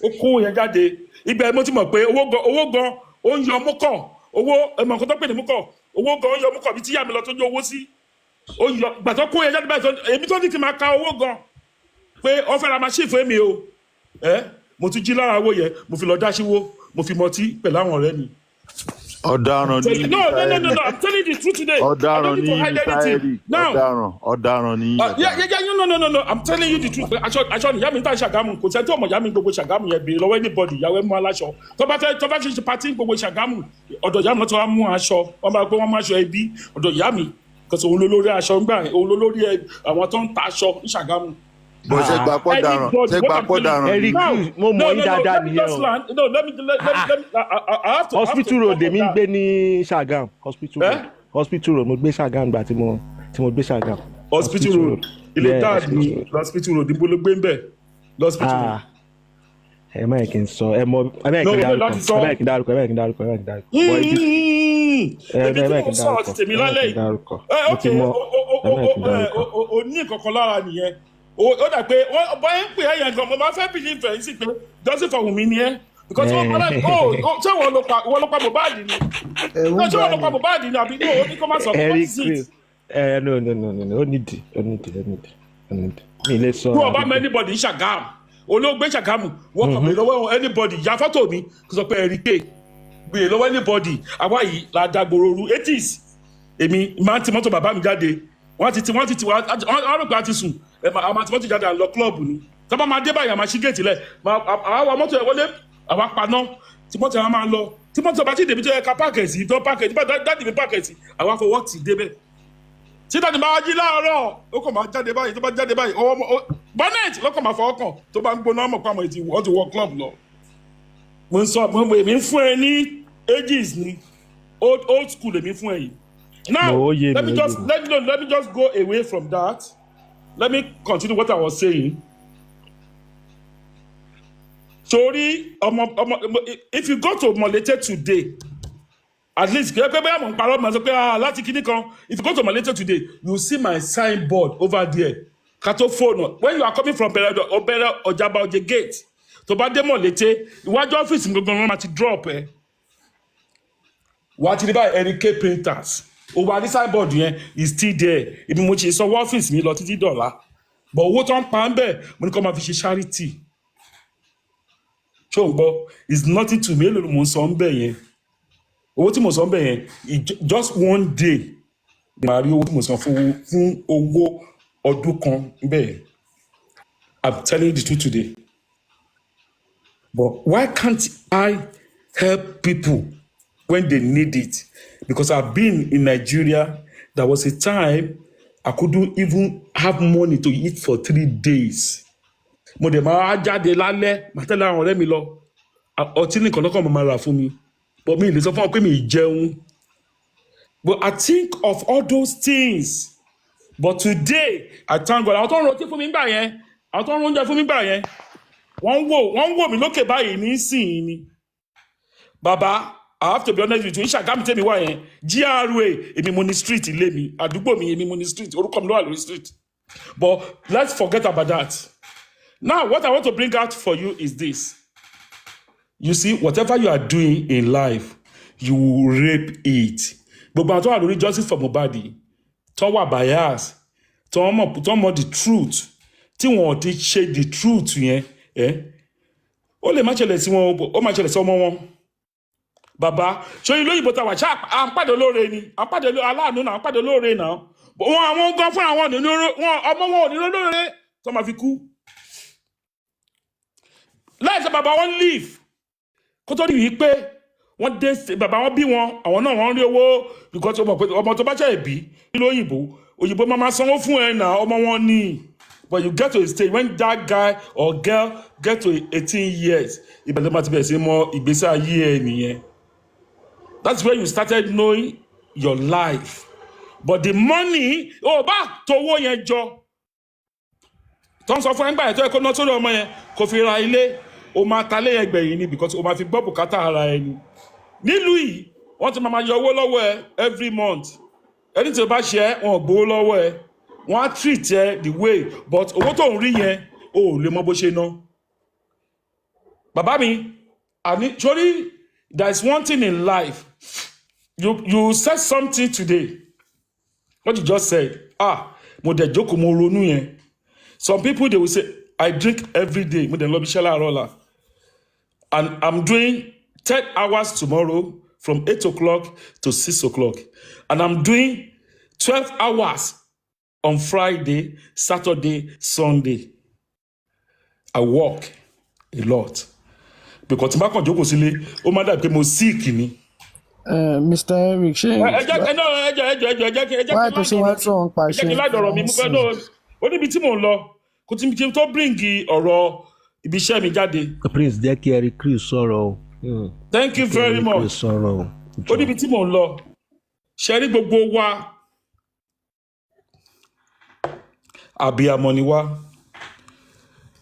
ó kó yẹn jáde ibẹ̀ mo ti mọ̀ pé owó gan ó ń yọ mọ́kàn owó ẹ̀mọ̀ nǹkan tó pè ní mọ́kàn owó gan ó ń yọ mọ́kàn bí tí ìyá mi lọ tó yọ owó sí ó yọ gbàtọ́ kó yẹn jáde báyìí èmi tó ní kí n máa ka owó gan pé ọ fẹ́ ra machine fún mi o mo tún jí lára owó yẹn mo fi lọ dáṣíwó mo fi mọtí pẹ̀lú àwọn ọ̀rẹ́ mi. ọ̀daràn ní no I'm telling the truth today. ọ̀daràn ní Israeli ọ̀daràn ní. no I'm telling you the truth. aṣọ ni ìyá mi ń tà Ṣàgámù kò sẹ́ni tí ọmọ ìyá mi gbogbo Ṣàgámù yẹn béèrè lọ́wọ́ anybody ìyàwó ẹ̀ mú aláṣọ tó bá ṣe pati gbogbo Ṣàgámù ọ̀dọ̀ ìyá mi lọ́tọ̀ wá mú aṣọ wọ́n máa pé wọ́n mú aṣọ ẹbí ọ̀dọ̀ ìyá mi kòsò òun lólórí aṣọ ńgbà òun lólórí àwọn tó ń ta aṣọ ní Ṣàgámù. bó ṣe gbà pọ̀ dàrán Eric mo mọ̀ yín dáadáa nìyẹn o. hospital road èmi ń gbé ní Ṣàgámù hospital road mo gbé Ṣàgámù gbà tí mo gbé Ṣàgámù. hospital road ilé táàdì hospital road ibo ló gbé ń bẹ̀ hospital road. ẹ má yẹ kí n sọ ẹ má yẹ kí n dárúkọ. èmi tí mo sọ̀rọ̀ ti tèmi lálẹ́ yìí o ní ìkọ̀kọ̀ lára nìyẹn ó dà pé bọ́yá ń pè é yẹn gan mo máa fẹ́ believe ẹ̀ sí pé Joseph Ọ̀wùnmí ni ẹ́ because wọ́n mọ̀ láì ṣé wọ́n ló pa Mohbad ni ṣé wọ́n ló pa Mohbad ni àbí ní òní kó má sọ fún ọ́sì. no ó nídìí mi lè sọ. bí wọ́n bá mọ anybody ní Ṣàgámù olóògbé Ṣàgámù wọ́n kàn mí lọ́wọ́ anybody ya fọ́tò mi kó sọ pé Erike gbé lọ́wọ́ anybody àwa yìí la dàgbòrò ru 80s èmi máa ń ti mọ́tò bàbá mi jáde wọ́n rò pé a ti sùn àwọn àti mọ́tò jáde à ń lọ klọ́ọ̀bù ni tọ́ba máa dé báyìí àmà sí géètì lẹ̀ àwa mọ́tò ẹ̀ wọlé àwa paná tí mọ́tò ẹ̀ máa lọ tí mọ́tò bá ti débi tó yẹ ká pákẹ́tì tó pákẹ́tì dáàdì mi pákẹ́tì àwa fọwọ́ tì débẹ̀ tí dáàdì máa jí láàárọ̀ ó kàn máa jáde báyìí tó bá jáde báyìí ọwọ́ bonnet lọ́kàn máa fọwọ́ kàn tó bá ń gbóná ọmọ pàmò ètí wọ́n ti wọ klọ́ọ̀bù lọ. mo ń sọ èmi ń fún ẹ ní ages ni old school èmi fún ẹ yìí. Now, let me just go away from that. Let me continue what I was saying. Sorry, if you go to Molete today, at least, if you go to Molete today, you see my signboard over there. Kato phone. When you are coming from Obere Ojaba Oje Gate, to Bade Molete, iwájú office mi gbogbo ma ti drop Wá ti rí báyìí Erike printers. Over the signboard yẹn is still there. Ibi mo ṣe sọ ọ́fíìsì mi lọ títí dọ̀la. But owó tó ń pa ń bẹ̀ mo ní kó máa fi ṣe charity. Ṣé o gbọ́? It's nothing to me. Èlò mo ń sọ ń bẹ̀ yẹn. Owó tí mo sọ ń bẹ̀ yẹn just one day. Màá rí owó tí mo sọ fún owó ọdún kan bẹ́ẹ̀. I'm telling you the truth today. But why can't I help people when they need it? Because I've been in Nigeria, there was a time I couldn't even have money to eat for 3 days. Mo dẹ̀ máa jáde lálẹ́, màá tẹ́lẹ̀ àwọn ọ̀rẹ́ mi lọ. Ọtí nìkan lọ́kàn mo máa rà fún mi. But mi lè sọ fún wọn pé mi ì jẹun. But I think of all those things. But today, I thank God. Àwọn tó ń rotí fún mi gbà yẹn, àwọn tó ń róúnjẹ fún mi gbà yẹn, wọ́n wò mí lókè báyìí nísìnyí ni. Bàbá, I have to be honest with you. Ìṣàgámù tèmi wá yẹn, GRA, èmi mo ní street ilé mi, àdúgbò mi, èmi mo ní street, orúkọ mi ló wà lórí street. But let's forget about that. Now, what I want to bring out for you is this. You see, whatever you are doing in life, you will rape it. Gbogbo àwọn tó wà lórí justice for Mohbad, tó wà bias, tó mọ̀ the truth, tí wọ́n ti ṣe the truth yẹn, ó lè má ṣẹlẹ̀ sí wọn, ó má ṣẹlẹ̀ sí ọmọ wọn. Bàbá, ṣé ìlú òyìnbó tàwa ṣá à ń pàdé olóore ni, à ń pàdé aláàánú náà, à ń pàdé olóore náà. Wọn àwọn gan fúnra wọn ọmọ wọn ò ní olóore tó máa fi kú. Láìsí bàbá wọn leave. Kó tó rí i pé wọ́n dé bàbá wọn bí wọn, àwọn náà wọ́n rí owó because ọmọ tó bá ṣe ìbí nílò òyìnbó máa sanwó fún ẹ náà ọmọ wọn ní. But you get to a stage when that guy or girl get to 18 years, ìbẹ̀rẹ̀ máa ti bẹ̀rẹ̀ sí mọ ìgbésí ayé ẹ nìyẹn. That's where you started knowing your life. But the money, bá tówó yẹn jọ. Tó ń sọ fún ẹgbẹ́ ẹ̀tọ́ ẹ̀kọ́ náà sórí ọmọ yẹn kò fi ra ilé, o máa ta lé ẹgbẹ̀yìn ni because o máa fi gbọ́ bùkátà ara ẹni. Nílùú yìí, wọ́n ti máa yọ owó lọ́wọ́ ẹ every month. Ẹni tí o bá ṣe ẹ́, wọ́n gbowó lọ́wọ́ ẹ. Wọ́n á treat ẹ the way, but owó tó ń rí yẹn, o ò lè mọ bó ṣe ná. Bàbá mi, sorry, there is one thing in life. You said something today. What you just said. Mo dẹ̀ jókòó mo ronú yẹn. Some people, they will say, I drink every day. Mo dẹ̀ lọ bí iṣẹ́ láàárọ̀ ọ̀la. And I'm doing 10 hours tomorrow from 8 o'clock to 6 o'clock. And I'm doing 12 hours on Friday, Saturday, Sunday. I work a lot. Because tí n bá kàn jókòó sílé, ó máa dàbí pé mo sick ni. Mr. Eric, ṣé why tó ṣe wá tó ń pàṣẹ? Ẹ jẹ́ kí ládọ̀rọ̀ mi mú fẹ́ náà. Ó níbi tí mò ń lọ, kò tí kí n tó bring ọ̀rọ̀ ibi iṣẹ́ mi jáde. Prince jẹ́ kí Eric Chris sọ̀rọ̀ o. Thank you very much. Ó níbi tí mò ń lọ. Ṣé rí gbogbo wa? Àbíamọ ni wá.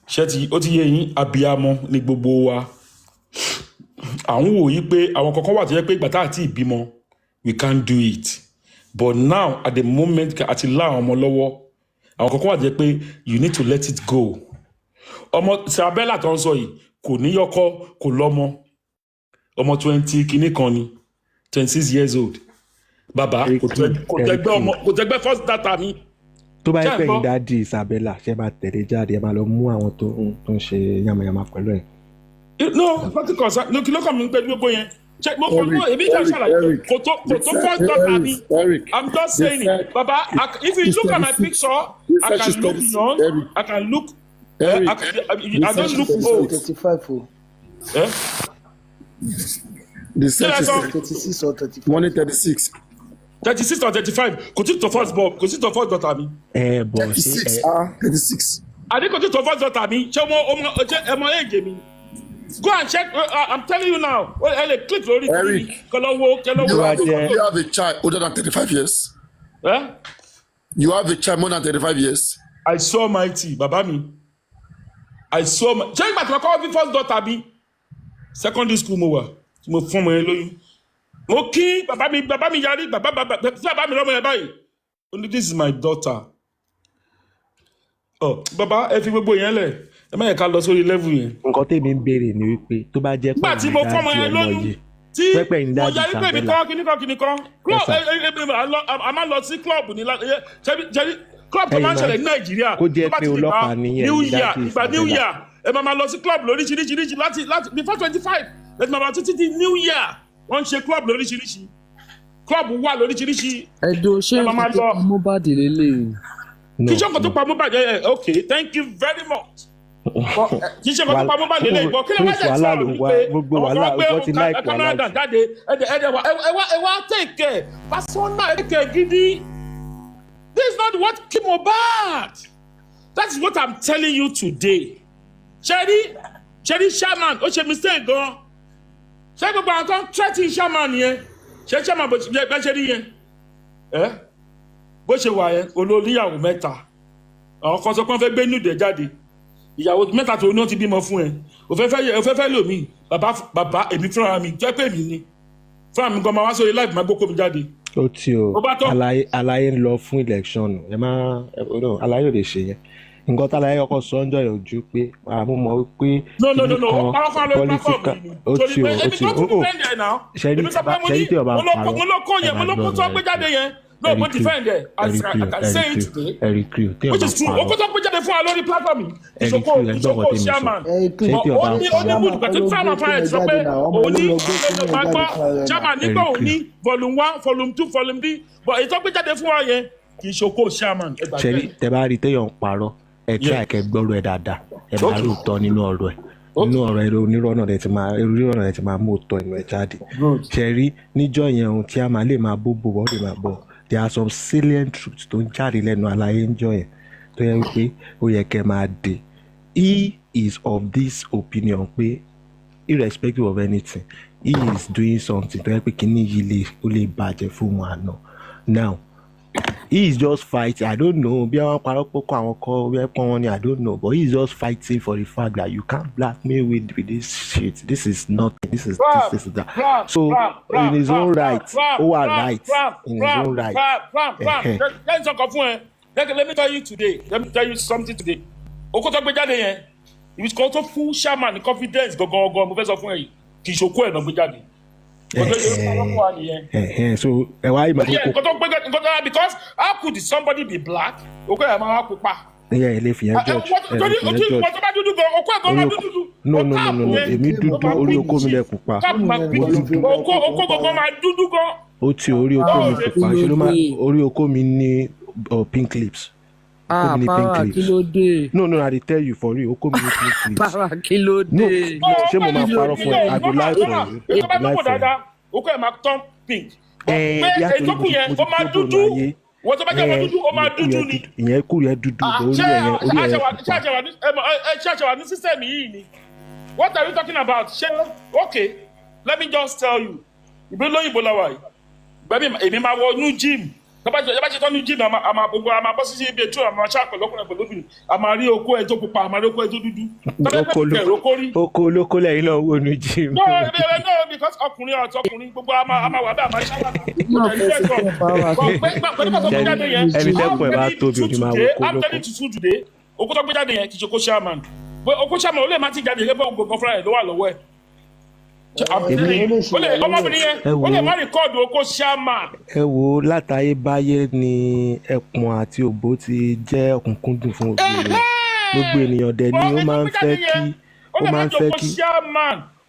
Ṣé ó ti yé yín? Àbíamọ ni gbogbo wa. Àwọn wò yí pé àwọn kankan wà tó yẹ pé ìgbà tá àti ìbímọ we can't do it, but now at the moment àti lá àwọn ọmọ lọ́wọ́ àwọn kankan wà tó yẹ pé you need to let it go. Ọmọ Isabella tó ń sọ yìí kò níyọkọ kò lọ́mọ ọmọ 20 kìíní kan ni 26 years old. Bàbá kò tẹgbẹ́ first data mi. Tó bá yẹ pé yín dáàdi Isabella ṣe máa tẹ̀lé jáde ẹ máa lọ mú àwọn tó ń ṣe yamayama pẹ̀lú ẹ̀. No, nothing concern. No, kí ló kàn mí pẹ̀lú gbogbo yẹn. Check mo kàn mọ́ èmi kàn ṣàlàyé. Kò tó first daughter mi. I'm just saying it. Baba, if you look at my picture, I can look young. I can look. I don't look old. 35. The search is 36 or 35. 136. 36 or 35. Kò tí tó first born. Kò tí tó first daughter mi. 36. 36. Adé kò tí tó first daughter mi. Ṣé ọmọ èjè mi? Go and check. I'm telling you now. Click lórí. Eric, you have a child older than 35 years. You have a child more than 35 years. I saw mighty, bàbá mi. I saw my. Ṣé ìgbà tí wọ́n kọ́ bí first daughter mi? Secondary school mo wà. Mo fún ọmọ yẹn lóyún. Mo kí bàbá mi yarí bàbá mi lọ́mọ yẹn báyìí. Only this is my daughter. Bàbá ẹ fi gbogbo yẹn lẹ̀. Ẹ má yẹ ká lọ sórí level yẹn. Nǹkan tèmi ń béèrè ni wípé tó bá jẹ́ pé ìdájí ọmọ yìí pẹ́pẹ́ ìdájí Isabella. Kíníkan club a máa lọ sí club ní club tó máa ń ṣẹlẹ̀ ní Nàìjíríà. Kó jẹ́ pé ọlọ́pàá nìyẹn ìgbà New Year ẹ máa lọ sí club lóríṣiríṣi láti before 25 ẹ máa lọ títí di New Year wọ́n ń ṣe club lóríṣiríṣi club wà lóríṣiríṣi. Ẹ̀dùn ṣé nǹkan tó pa Mohbad lélẹ̀? Kí ṣe nǹkan tó pa Mohbad okay, thank you very much. Kì í ṣe nǹkan tó pa Mohbad lélẹ̀ ìgbọ́ kí ló wá jẹ́ sọ̀rọ̀ wípé ọ̀gá gbé Canada jáde ẹ wá take care personal take care gidi. This is not what kill Mohbad. That is what I'm telling you today. Ṣẹ́rí Sherman ó ṣe mistake gan. Ṣé gbogbo àwọn kan threatening Sherman yẹn? Ṣé Sherman bó ṣe rí yẹn? Bó ṣe wà yẹn olóníyàwó mẹ́ta. Àwọn kan sọ pé wọ́n fẹ́ gbé nùdẹ̀ jáde. Ìyàwó mẹ́ta tó ní wọ́n ti bímọ fún ẹ. Òfẹ́fẹ́ lòmí. Bàbá èmi fúnra mi jẹ́ pé mi ni. fún àmì gan máa wá sórí live máa gbókò mi jáde. ó ti o àlàyé ń lọ fún election ẹ má àlàyé ò lè ṣe yẹn nǹkan tá àlàyé ọkọ sọ ń jọ yẹn ojú pé àmú mọ wípé political ó ti o ṣẹ́rí tí ọba ń parọ́ mo ló kó yẹn mo ló kó tó gbé jáde yẹn no mo defend ẹ I can say it today which is true o kó tó gbé jáde fún wa lórí platform ìṣòkò chairman ó ní bùdù pẹ̀tù chairman fún ẹ̀ sọ pé òní máa gbọ́ chairman nígbà òní volume 1 volume 2 volume 3 but èyí tó gbé jáde fún wa yẹn kì í ṣòkò chairman. ṣẹ́rí tẹ bá rí téèyàn ń parọ́ ẹ tí àìkẹ́ gbọ́rọ̀ ẹ dáadáa ẹ bá rí òótọ́ nínú ọ̀rọ̀ ẹ nínú ọ̀rọ̀ ẹ̀rọ onírọ̀nà rẹ̀ ti máa mú òótọ́ inú ẹ̀ jáde ṣẹ́rí níjọ́ yẹn ohun tí a máa lè máa bó wọ́n lè máa bọ̀ there are some salient truths tó ń jáde lẹ́nu àlàyé ńjọ́ yẹn tó yẹ pé ó yẹ kẹ́ máa dé he is of this opinion pé irrespective of anything he is doing something tó yẹ pé kíní yìí ó lè bàjẹ́ fún wọn àná now he is just fighting I don't know bí àwọn parọ́ pọ́kọ́ àwọn kọ́ bí ẹ̀pọ́n wọn ni I don't know but he is just fighting for the fact that you can't blackmail with this shit this is nothing this is that so in his own right ó wà right in his own right. Let me tell you today let me tell you something today okoto gbé jáde yẹn ibi tí kò tó fún chairman confidence gangan mo fẹ́ sọ fún ẹ yìí kì í ṣokó ẹ̀ náà gbé jáde. So why because how could somebody be black? Okay, I'm a pupa. Yeah, if you judge. No. Èmi dúdú orí oko mi lẹ pupa. Oko máa dúdú gan. Ó ti orí oko mi pupa. Ṣé ló máa orí oko mi ní pink lips. Para kílódé. No, I dey tell you for real. Oko mi ní pink lips. Para kílódé. No, ṣé mo máa parọ́ fún ẹ? I go lie for you. Oko ẹ̀ máa turn pink. Pé ètò kù yẹn, ó máa dúdú. Wọ́n tó bá jẹ́ ọmọ dúdú, ó máa dúdú ni. Ìyẹn kú yẹn dúdú. Ṣé àṣẹwà ní sísẹ̀mì yìí ni? What are you talking about? Ṣé okay, let me just tell you. Ìbí lóyìnbó lọ́wọ́ yìí. Bẹ́ẹ̀ni èmi máa wọ new gym. Yàbá ṣe tán new gym, àmà gbogbo àmà bọ́ sí ibi ètò àmà ṣáàpẹ̀ lọ́kùnrin pẹ̀lú obìnrin. Àmà rí oko ẹ̀ tó pupa, àmà rí oko ẹ̀ tó dúdú. Oko olóko lẹ́yìn náà wo new gym. No, because ọkùnrin àti ọkùnrin gbogbo àmà wà bẹ́ẹ̀ àmà ṣáàpẹ̀. Ẹni tẹ́kùn ẹ̀ bá tóbi òní máa wo oko I'm telling you today, oko tó gbé jáde yẹn kì í ṣe oko chairman. Oko chairman ó lè má ti jáde lébọ̀ gbogbo fúnra ẹ̀ ló wà lọ́wọ́ ẹ̀. Ọmọbìnrin yẹn ó lè má rìkọ́ọ̀dù oko chairman. Ẹ wo látayébáyé ni ẹpọ̀n àti òbó ti jẹ́ ọ̀kúnkúndùn fún gbogbo ènìyàn dẹ̀ ni ó máa ń fẹ́ kí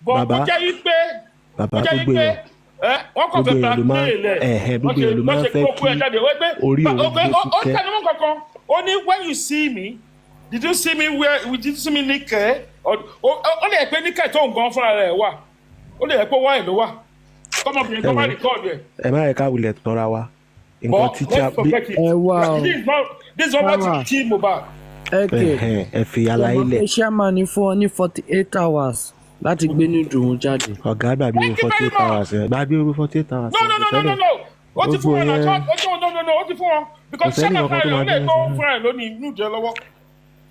bàbá gbogbo èèyàn gbogbo èèyàn ló máa ń fẹ́ kí orí òun gbé fúkẹ́. Ó ní when you see me did you see me níkẹ́ ó lè pé níkẹ́ tó ń gan fúnra rẹ̀ wà ó lè pé wáyé ló wà kọ́mọbìnrin tó bá rìkọ́ọ̀dù ẹ̀. ẹ má yẹ ká wulẹ̀ tọ́ra wa nǹkan tíjà bí ẹ wá o this is not to kill Mohbad. ẹ fi aláyé lẹ̀. ẹ chairman ní fún ọ ní 48 hours láti gbé ní ìdùnnú jáde. ọ̀gá gbàgbé owó 48 hours ẹ̀ gbàgbé owó 48 hours. No. Ó ti fún wọn náà ó ti fún wọn because chairman fúnra rẹ̀ ó lè gbọ́ fúnra rẹ̀ lónìí inú ìjẹ́ lọ́wọ́.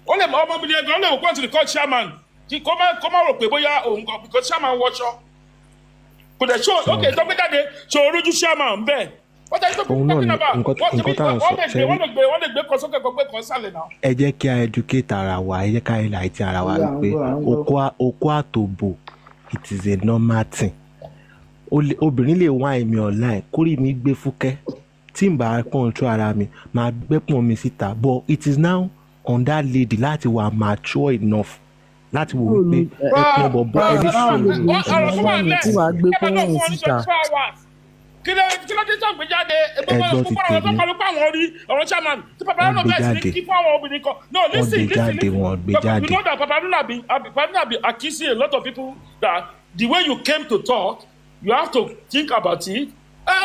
Ó lè ọmọbìnrin ẹgbẹ́ ó lè wọ́pọ̀ sí court chairman kí kó má rò pé bóyá òun kan because chairman wọṣọ. Kò dẹ̀ ṣó ok tó gbé jáde ṣó orújú chairman bẹ́ẹ̀. Wọ́n tẹ́ tó kún talking about wọ́n lè gbé kan sókè kan gbé kan sálẹ̀ náà. Ẹ jẹ́ kí a educate ara wa ẹ jẹ́ ká ẹ láì ti ara wa wípé okó àtòbò it is a normal thing. Obìnrin lè wá ẹ̀mí online kórìí mi gbé fúkẹ́ tí n bá control ara mi máa gbẹ́pọ̀n mi síta but it is now on that lady láti wà mature enough láti wò wípé ẹ̀pọ̀n bọ̀bọ̀ ẹni sọ̀rọ̀ tí wàá gbé pọ́n síta. Kí ló dé tó gbé jáde ẹgbẹ́ fún àwọn tó kọlu pa àwọn orí ọ̀rọ̀ chairman tí Paparazzi bẹ̀rẹ̀ sí ní kí fún àwọn obìnrin kan. No listen you know that Paparazzi be accusing a lot of people that the way you came to talk you have to think about it.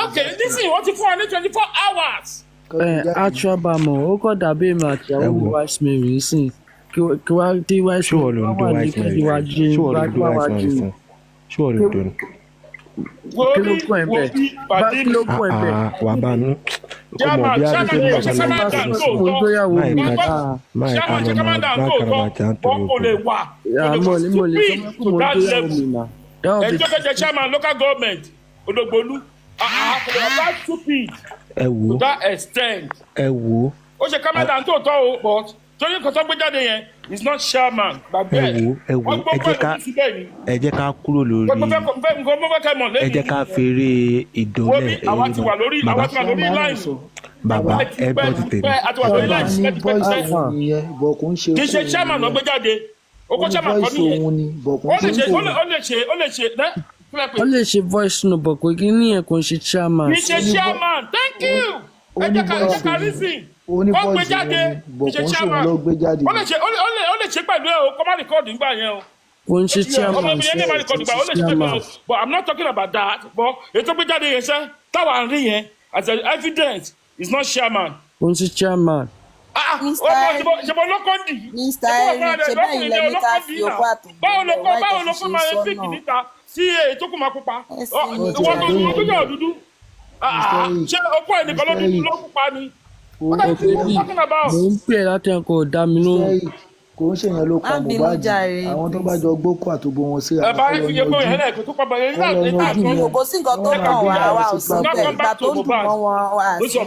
Okay listen wọ́n ti fún wa ní 24 hours. Atrabamọ ó kọ́ dàbí èmi àti àwọn Wise Mary sìn kí wá dé Wise Mary wà ní kí wá jí wá jí. Ṣé o lè dùn? Kí ló kún ẹ̀ bẹ́ẹ̀? Kí ló kún ẹ̀ bẹ́ẹ̀? Wà bá nú. Ọmọ bí a lè fi bàbá náà bá sọ sí. Máa ká máa jà ń torí mo lè sọ pé mo ń gbéyàwó mi mà. Ẹjọ́ kẹjẹ chairman local government Odogbolu. That's stupid. To that extent. Wo. Ó ṣe kámẹ́rà tó tọ́ o but torí nǹkan tó gbé jáde yẹn is not chairman. Wo. Ẹ jẹ́ ká kúrò lórí. Ẹ jẹ́ ká fèrè ìdólẹ̀. Àwa ti wà lórí line. Bàbá ẹ gbọ́ ti tèmi. Kì í ṣe chairman ló gbé jáde. Oko chairman kan nìyẹn. Ó lè ṣe voice note but kò kí ní ẹ̀ kò ń ṣe chairman. Kì í ṣe chairman. Thank you. Ẹ jẹ́ ká reason. Ó gbé jáde. Kì í ṣe chairman. Ó lè ṣe pẹ̀lú ẹ̀ o kọ́ má rìkọ́ọ̀dù nígbà yẹn o. Kò ń ṣe chairman. But I'm not talking about that. But ètò gbé jáde yẹn sẹ́ táwa ń rí yẹn as evidence is not chairman. Kò ń ṣe chairman. Mr. Eric, ṣe bẹ́ẹ̀ ilẹ̀ níta fi òkú àtẹ̀gbẹ́ báwo ló kọ́ máa ń fíkì níta sí ètò kò máa pupa wọ́n tó gbé yàn dúdú ṣé okó ẹnìkan ló dúdú ló pupa ni. Mo ń pè láti ẹ̀kọ́ dá mi lóhùn. Kò ń ṣèyàn ló pa Mohbad àwọn tó bá jọ gbókò àtòbò wọn sí àwọn ọlọ́yọ̀jú. Kò sí nǹkan tó kàn wá ò sí bẹ́ẹ̀ ìgbà tó dùn mọ́ wọn wà sí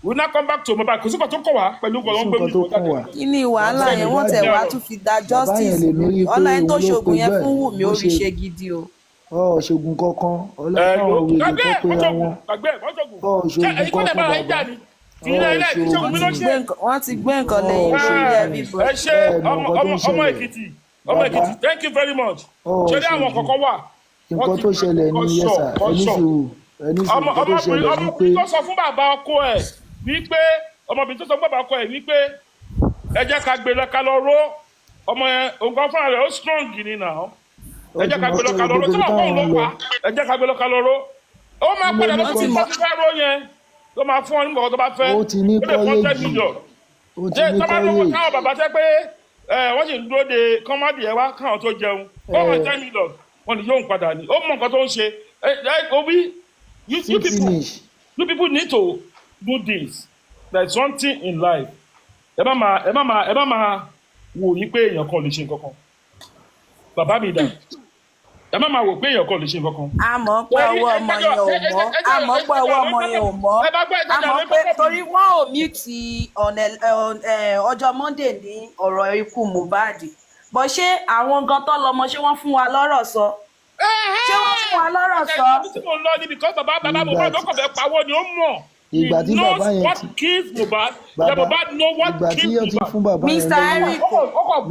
we now come back to Mohbad kò sí nǹkan tó kọ̀ wá pẹ̀lú nǹkan tó ń gbé mi jáde. Kí ni wàhálà yẹn wọ́n tẹ̀ wá tún fi da justice ọ̀la ẹni tó ṣoògùn yẹn fún Wùmí ó rí ṣe gidi o. Ṣoògùn kankan ọlọ́pàá òwe tó pé àwọn ṣoògùn kankan wọ́n ti gbé nǹkan lẹ́yìn lórí everybody. Ẹ ṣe ọmọ Èkìtì thank you very much. Ṣé ní àwọn kọ̀ọ̀kan wà? Nǹkan tó ṣẹlẹ̀ ní yẹ́sà ẹni sùúrù tó ṣẹlẹ̀ ní pé. Ọmọbìnrin tó sọ fún bàbá ọkọ ẹ̀ wípé ọmọbìnrin tó sọ fún bàbá ọkọ ẹ̀ wípé ẹ jẹ́ ká gbé lọ ká lọ ró ọmọ yẹn nǹkan fúnra rẹ̀ ó strong ni náà ẹ jẹ́ ká gbé lọ ká lọ ró tí wọ́n kọ́ ló pa ẹ jẹ́ ká gbé lọ ká lọ ró ó máa padà lọ sí ìfọ́ fífẹ́ ró yẹn ló máa fún ọ nígbà tó bá fẹ́ ó ti ní kọ́lẹ́jì ṣé tọ́ba ló wọ káwọn bàbá tẹ́ pé wọ́n sì ń dúró de kọ́mádì ẹ̀ wá káwọn tó jẹun ó wọ́n $10 million wọ́n ní yóò ń padà ní ó mọ nǹkan tó ń ṣe Obi you people need to do this. There is something in life. Ẹ má máa wò yí pé èèyàn kan lè ṣe nǹkan kan. Bàbá mi dà. Ẹ má máa wò pé èèyàn kan lè ṣe nǹkan kan. Àmọ́ pé ọwọ́ ọmọ yẹn ò mọ́. Àmọ́ pé ọwọ́ ọmọ yẹn ò mọ́. Àmọ́ pé torí wọ́n ò mí ti ọjọ́ Monday ní ọ̀rọ̀ ikú Mohbad. Bọ̀ ṣé àwọn gan tó lọ́mọ ṣé wọ́n fún wa lọ́rọ̀ sọ? Ṣé wọ́n fún wa lọ́rọ̀ sọ? Tí mo lọ níbi kan bàbá Mohbad ló kàn fẹ́ pawọ́ ni ó mọ̀. Ìgbà tí bàbá yẹn what kills Mohbad Mohbad know what kills Mohbad. Mr. Eric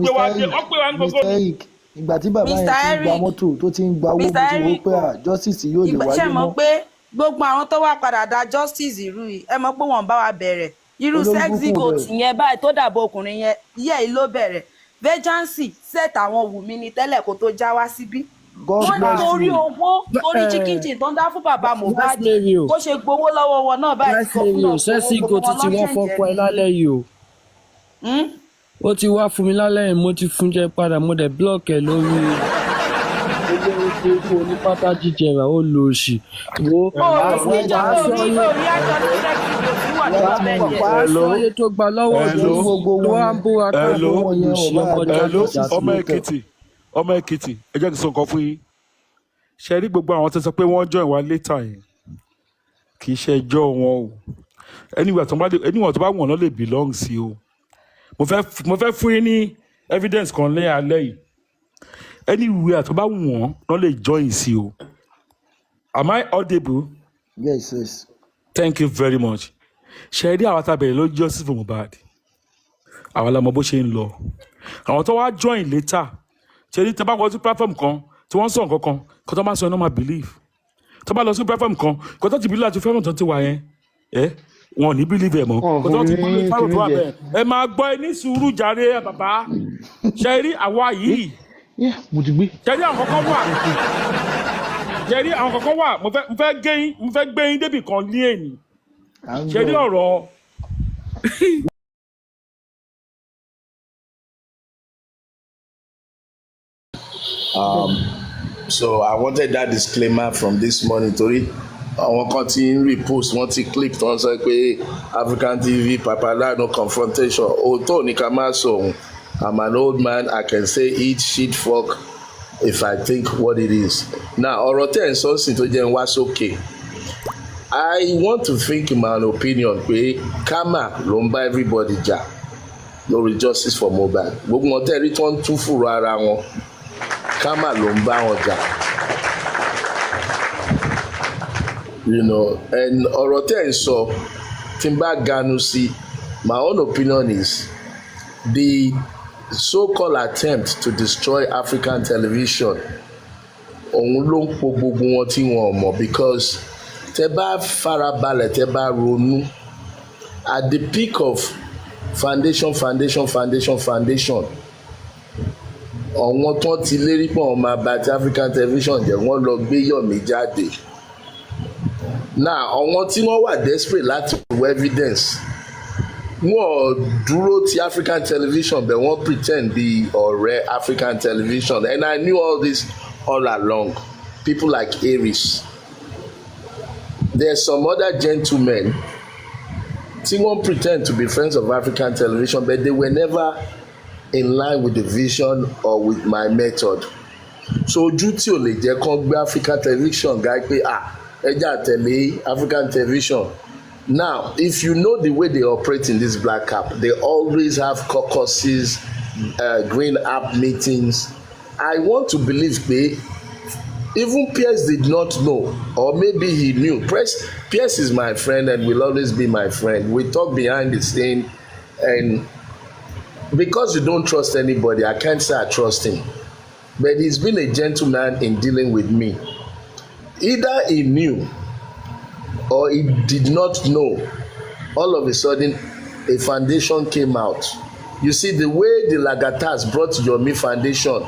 Mr. Eric ìgbà tí bàbá yẹn ti gba mọ́tò tó ti ń gba owó bó ti wó pé justice yóò lè wáyé mọ́. Ṣé mọ̀ pé gbogbo àwọn tó wá padà da justice irú yìí ẹ mọ̀ pé wọ́n bá wa bẹ̀rẹ̀ irú sexy goat yẹn báyìí tó dàbò ọkùnrin yẹn yẹ́ ló bẹ̀rẹ̀ vacancy set àwọn Wùmí ni tẹ́lẹ̀ kó tó já wá síbí. Wọ́n ní torí owó torí chicken chin tó ń dá fún bàbá Mohbad bó ṣe gbowó lọ́wọ́ wọn náà báyìí sọ fún ọ. sẹ́sì go ti ti wọ́n fọ́kọ ẹ lálẹ́ yìí o. Ó ti wá fún mi lálẹ́ yìí mo ti fún jẹ padà mo dẹ̀ blọ́ọ̀kì ẹ̀ lórí ilé onípátá jíjẹ rà ó lo òṣì. Wàá tó gba lọ́wọ́ ọ̀dọ́ gbogbo wọn ń búra ká lọ́wọ́ yẹn ọ̀bá àgbà. Ọmọ Èkìtì ẹ jẹ́ kí n sọ nǹkan fún yín ṣe rí gbogbo àwọn tó sọ pé wọ́n join wa later yẹn kì í ṣe ẹjọ́ wọn o anyone tó bá wọ̀n náà lè belong sí o mo fẹ́ fún yín ní evidence kan lẹ́yìn alẹ́ yìí anywhere tó bá wọ̀n náà lè join sí o am I audible? Yes. Thank you very much ṣe rí àwọn àtàbẹ̀rẹ̀ ló justice for Mohbad àwọn alamọ bó ṣe ń lọ àwọn tó wá join later ṣe ní tẹ́bá wọ́n sí platform kan tí wọ́n sọ nǹkan kan kó tó máa sọ iná máa believe tó bá lọ sí platform kan kó tó ti believe àti fẹ́ràn tó ti wà yẹn wọn ò ní believe ẹ̀ mọ́ kó tó ti believe fáwọn tó wà bẹ́ẹ̀ ẹ máa gbọ́ ẹ ní sùúrù jàre ẹ bàbá ṣe rí àwa yìí ṣe rí àwọn kankan wà mo fẹ́ gbé yín débì kan ní èyí ṣe rí ọ̀rọ̀. So I wanted that disclaimer from this morning torí àwọn kan ti ń repost wọ́n ti clip tó ń sọ pé African TV papala no confrontation òótọ́ ní ká má sọ òun I'm an old man I can say eat shit fuck if I think what it is. Now, ọ̀rọ̀ tẹ́ ẹ̀ ń sọ sí tó jẹ́ ń wá sókè. I want to think in my opinion pé karma ló ń bá everybody jà lórí justice for Mohbad. Gbogbo wọn tẹ́rí tó ń tún fúru ara wọn, karma ló ń bá wọn jà. You know, and ọ̀rọ̀ tẹ́ ẹ̀ ń sọ tí n bá ganu sí, my own opinion is the so-called attempt to destroy African television òun ló ń po gbogbo wọn tí wọn ò mọ̀, because tẹ́ bá farabalẹ̀ tẹ́ bá ronú at the peak of foundation àwọn tó ti lérí pọ̀ wọn máa bà ti African television jẹ́ wọ́n lọ gbé Yomi jáde. Now àwọn tí wọ́n wà desperate láti wo evidence wọ́n dúró ti African television but wọ́n pretend be ọ̀rẹ́ African television, and I knew all this all along. People like Aries, there's some other gentlemen tí wọ́n pretend to be friends of African television but they were never in line with the vision or with my method. So ojú tí ò lè jẹ́ kán gbé African television guy pé ẹja tẹ̀lé African television. Now, if you know the way they operate in this black cap, they always have caucuses, green app meetings. I want to believe pé even Pierce did not know, or maybe he knew. Pierce is my friend and will always be my friend. We talk behind the scene, and because you don't trust anybody, I can't say I trust him. But he's been a gentleman in dealing with me. Either he knew or he did not know. All of a sudden, a foundation came out. You see, the way the Lagatas brought Yomi Foundation,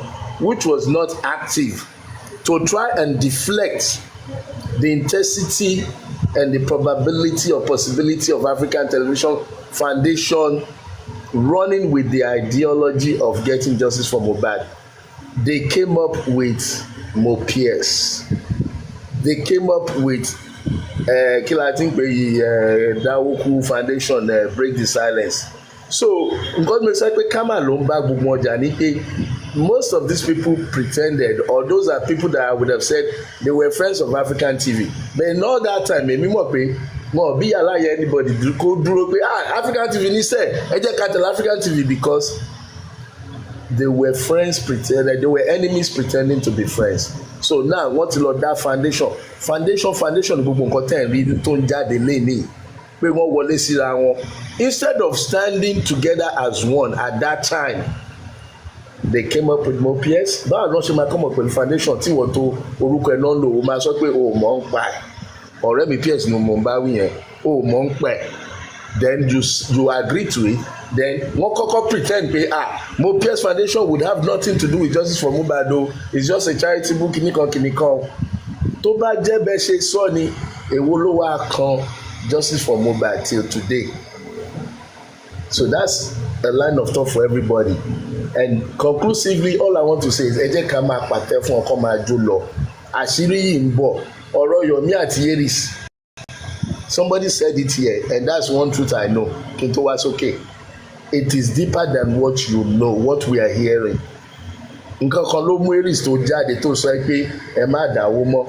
which was not active, to try and deflect the intensity and the probability or possibility of African Television Foundation running with the ideology of getting justice for Mohbad, they came up with Mopiers. They came up with I think Dawoku Foundation, Break the Silence. So God may say karma ló ń bá gbogbo ọjà ní pé most of these people pretended, or those are people that I would have said they were friends of African TV, but in all that time èmi mọ̀ pé wọn bí aláyẹ anybody kó dúró pé African TV ní sẹ́ ẹ jẹ́ ká tẹ̀lé African TV, because they were friends pretending, they were enemies pretending to be friends. So now wọ́n ti lọ dá foundation gbogbo nǹkan tẹ̀ ń rí tó ń jáde lẹ́nìí pé wọ́n wọlé síra wọn, instead of standing together as one at that time. They came up with more PS. Báwo ni wọ́n ṣe máa come up with foundation tí wọ́n tó orúkọ ẹ̀ náà lò ó máa sọ pé o mọ̀ ń pa ẹ̀, ọ̀rẹ́ mi PS ni mo ń bá wí yẹn, o mọ̀ ń pa ẹ̀, then you agree to it, then wọ́n kọ́kọ́ pretend pé mo PS Foundation would have nothing to do with justice for Mohbad o, it's just a charity book kìnìkan. Tó bá jẹ́ bẹ́ẹ̀ ṣe sọ ni, èwo ló wá kan justice for Mohbad till today? So that's a line of thought for everybody. And conclusively, all I want to say is ẹ jẹ́ ká máa pàtẹ́ fún ọkọ máa jó lọ. Àṣírí yìí ń bọ̀. Ọ̀rọ̀ Yomi àti Aries. Somebody said it here, and that's one truth I know. Kí n tó wá sókè. It is deeper than what you know, what we are hearing. Nǹkan kan ló mú Aries tó jáde tó sọ pé ẹ má dáwó mọ́.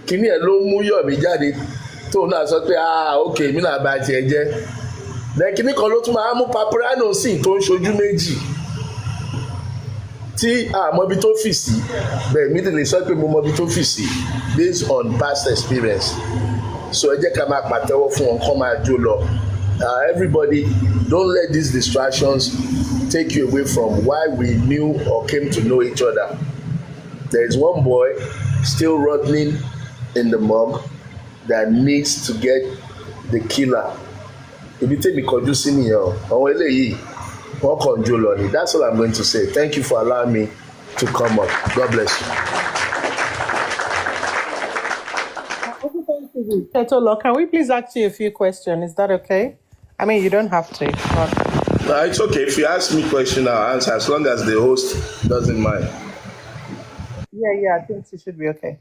Kíní ẹ̀ ló mú Yomi jáde tó náà sọ pé okay, mi náà bá tiẹ̀ jẹ́. Kíní kan ló tún máa mú Paparano sí tó ń ṣojú méjì tí àmọ́bi tó fì sí, bẹ́ẹ̀ mi lè sọ pé mo mọ́bi tó fì sí based on past experience. So ẹ jẹ́ ká máa pàtẹ́wọ́ fún wọn kán máa jó lọ. Everybody, don't let these distractions take you away from why we knew or came to know each other. There is one boy still rotting in the morgue that needs to get the killer. Ibi tèmi kọjú sí nìyẹn o, àwọn eléyìí wọ́n kàn jó lọ ni. That's all I'm going to say. Thank you for allowing me to come up. God bless you. Tetolo, can we please ask you a few questions? Is that okay? I mean, you don't have to. No, it's okay. If you ask me a question, I'll answer as long as the host doesn't mind. Yeah, I think it should be okay.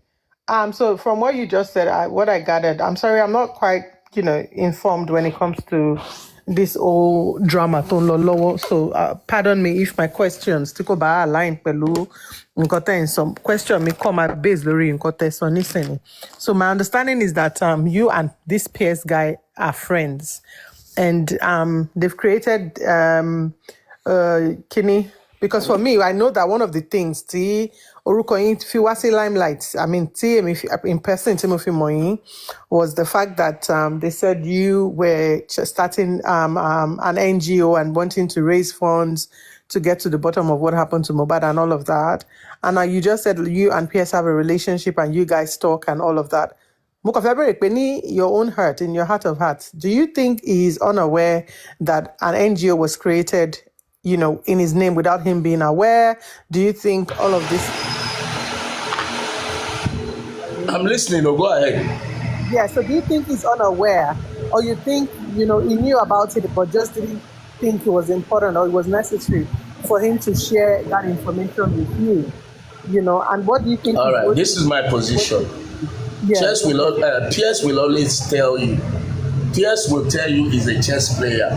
So from what you just said, what I gathered, I'm sorry, I'm not quite, informed when it comes to this whole drama tó ń lọ lọ́wọ́. So pardon me if my questions tí kò bá align pẹ̀lú nǹkan tẹ́ ń sọ. Question mi come at base lórí nǹkan tẹ́ sọ nísìnyí. So my understanding is that you and this Pierce guy are friends, and they've created Kini. Because for me, I know that one of the things, tí orúkọ yín fi wá sí limelight, I mean, tí èmi in person tí mo fi mọ̀ yín, was the fact that they said you were starting an NGO and wanting to raise funds to get to the bottom of what happened to Mohbad and all of that. And you just said you and Pierce have a relationship and you guys talk and all of that. Mo kàn fẹ́ bẹ̀rẹ̀ pé ní your own heart, in your heart of hearts, do you think he is unaware that an NGO was created, you know, in his name without him being aware? Do you think all of this? I'm listening. Go ahead. Yeah, so do you think he's unaware, or you think, you know, he knew about it but just didn't think it was important or it was necessary for him to share that information with you? You know, and what do you think? All right, this is my position. Yeah. Pierce will always tell you. Pierce will tell you he's a chess player.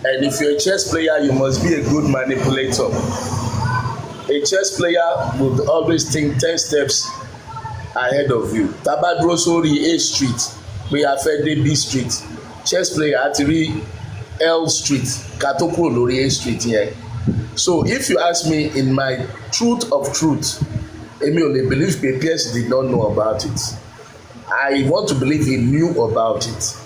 And if you're a chess player, you must be a good manipulator. A chess player would always think 10 steps ahead of you. Tabadro sórí A street, we are fed B street. Chess player at L street, Katoko lórí A street here. So if you ask me, in my truth of truth, Emi only believe Pierce did not know about it. I want to believe he knew about it.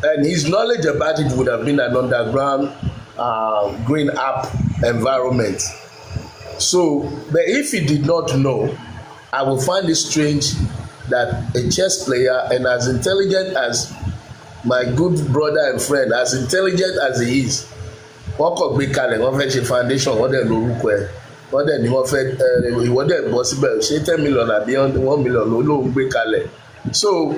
And his knowledge about it would have been an underground green app environment. So, but if he did not know, I will find it strange that a chess player, and as intelligent as my good brother and friend, as intelligent as he is, wọ́n kọ̀ gbé kalẹ̀ wọ́n fẹ́ ṣe foundation wọ́n dẹ̀ lórúkọ ẹ̀ wọ́n dẹ̀ ní wọ́n fẹ́ ìwọ́n dẹ̀ bọ́ síbẹ̀ ṣé 10 million àbí 1 million ló ń gbé kalẹ̀. So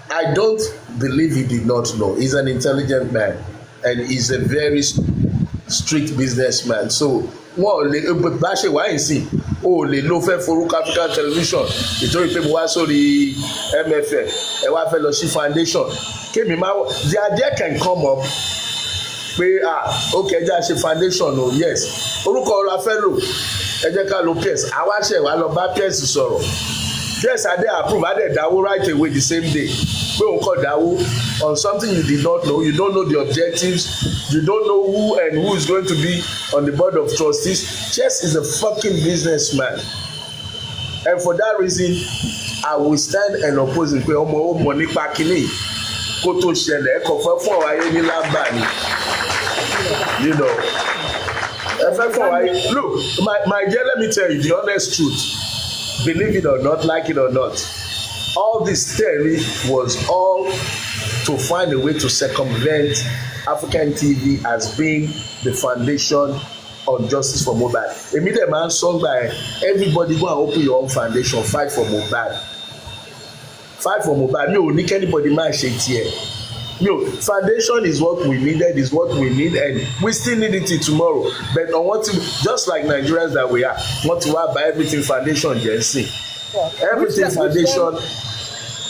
I don't believe he did not know. He's an intelligent man and he's a very strict businessman. So wọn ò lè bá ṣe wáyé sí o lè ló fẹ́ forúkọ African television ìtòrí pé mo wá sórí MFM ẹ wá fẹ́ lọ sí foundation kémi máa the idea can come up pé okay ẹjẹ́ àṣe foundation o yes orúkọ ọ̀la fẹ́ lò ẹ jẹ́ ká lo Pierce àwa ṣe wá lọ bá Pierce sọ̀rọ̀ Pierce adé approve adé dáwó right away the same day pé òun kọ̀ dáwó on something you did not know, you don't know the objectives, you don't know who and who is going to be on the board of trustees. Chess is a fucking businessman, and for that reason I will stand and oppose him pé ọmọ nípa kínní kó tó ṣẹlẹ̀ ẹ̀kọ́ fẹ́ fún ọ̀rọ̀ ayé ní lágbà ni you know ẹ fẹ́ fún ọ̀rọ̀ ayé look my dear, let me tell you the honest truth, believe it or not, like it or not, all this theory was all to find a way to circumvent African TV as being the foundation on justice for Mohbad. Èmi dẹ̀ máa ń sọ gbà everybody go and open your own foundation, fight for Mohbad. Fight for Mohbad. Mi ò ní kẹ́nìbọ̀dì máa ṣe tiẹ̀. Foundation is what we needed, is what we need, and we still need it till tomorrow. But on what just like Nigerians that we are, want to buy everything foundation jẹ́ sìn. Everything foundation.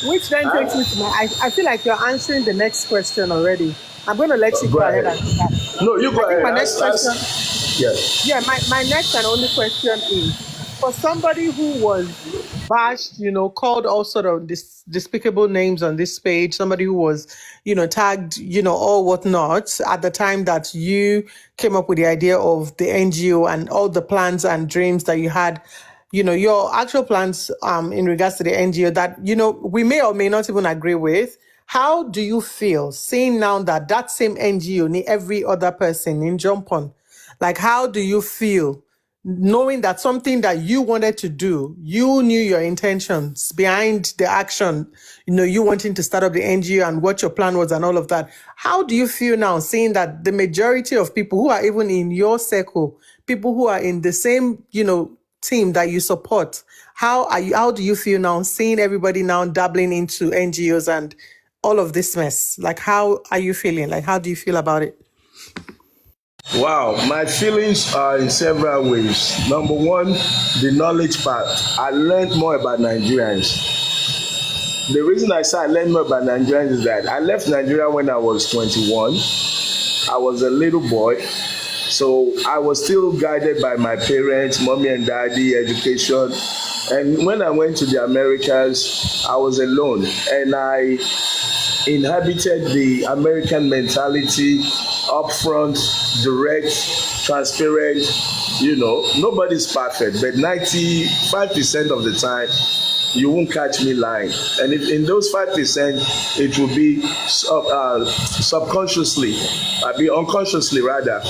Which then takes me to I feel like you're answering the next question already. I'm going to let you go ahead and do that. No, you go ahead. My next question. Yes. Yeah, my next and only question is, for somebody who was bashed, you know, called all sort of despicable names on this page, somebody who was, you know, tagged, you know, all whatnot at the time that you came up with the idea of the NGO and all the plans and dreams that you had, you know, your actual plans in regards to the NGO that, you know, we may or may not even agree with. How do you feel seeing now that that same NGO need every other person in jump on? Like, how do you feel knowing that something that you wanted to do, you knew your intentions behind the action, you know, you wanting to start up the NGO and what your plan was and all of that. How do you feel now seeing that the majority of people who are even in your circle, people who are in the same, you know, team that you support, how do you feel now seeing everybody now dabbling into NGOs and all of this mess? Like, how are you feeling? Like, how do you feel about it? Wow, my feelings are in several ways. Number one, the knowledge part. I learned more about Nigerians. The reason I started learning more about Nigerians is that I left Nigeria when I was 21. I was a little boy. So I was still guided by my parents, mommy and daddy, education. And when I went to the Americas, I was alone. And I inhabited the American mentality, upfront, direct, transparent. You know, nobody's perfect, but 95% of the time, you won't catch me lying. And if in those 5%, it will be subconsciously, unconsciously rather,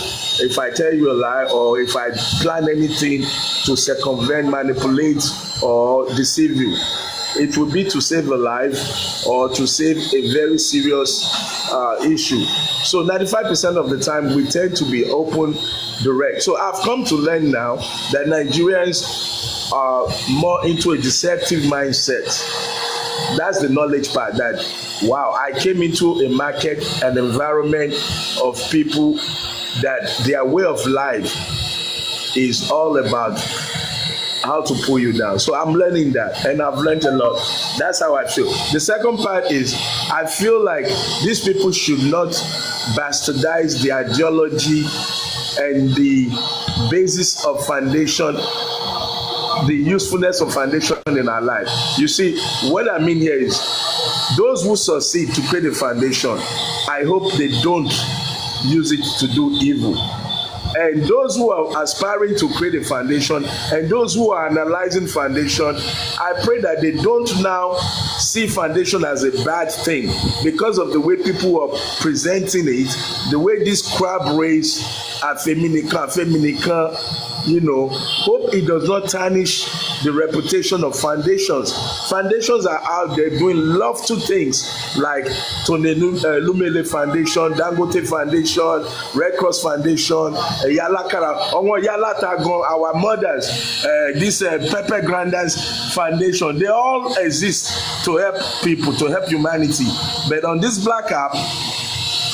if I tell you a lie or if I plan anything to circumvent, manipulate, or deceive you. It would be to save a life or to save a very serious issue. So 95% of the time, we tend to be open, direct. So I've come to learn now that Nigerians are more into a deceptive mindset. That's the knowledge part that, wow, I came into a market, an environment of people that their way of life is all about how to pull you down. So I'm learning that, and I've learned a lot. That's how I feel. The second part is I feel like these people should not bastardize the ideology and the basis of foundation, the usefulness of foundation in our life. You see, what I mean here is those who succeed to create a foundation, I hope they don't use it to do evil. And those who are aspiring to create a foundation and those who are analyzing foundation, I pray that they don't now see foundation as a bad thing because of the way people are presenting it, the way this crab race at Feminica, you know, hope it does not tarnish the reputation of foundations. Foundations are out there doing lofty things like Tony Lumele Foundation, Dangote Foundation, Red Cross Foundation, Yalakara, our mothers, this Pepe Grandas Foundation. They all exist to help people, to help humanity. But on this Black app,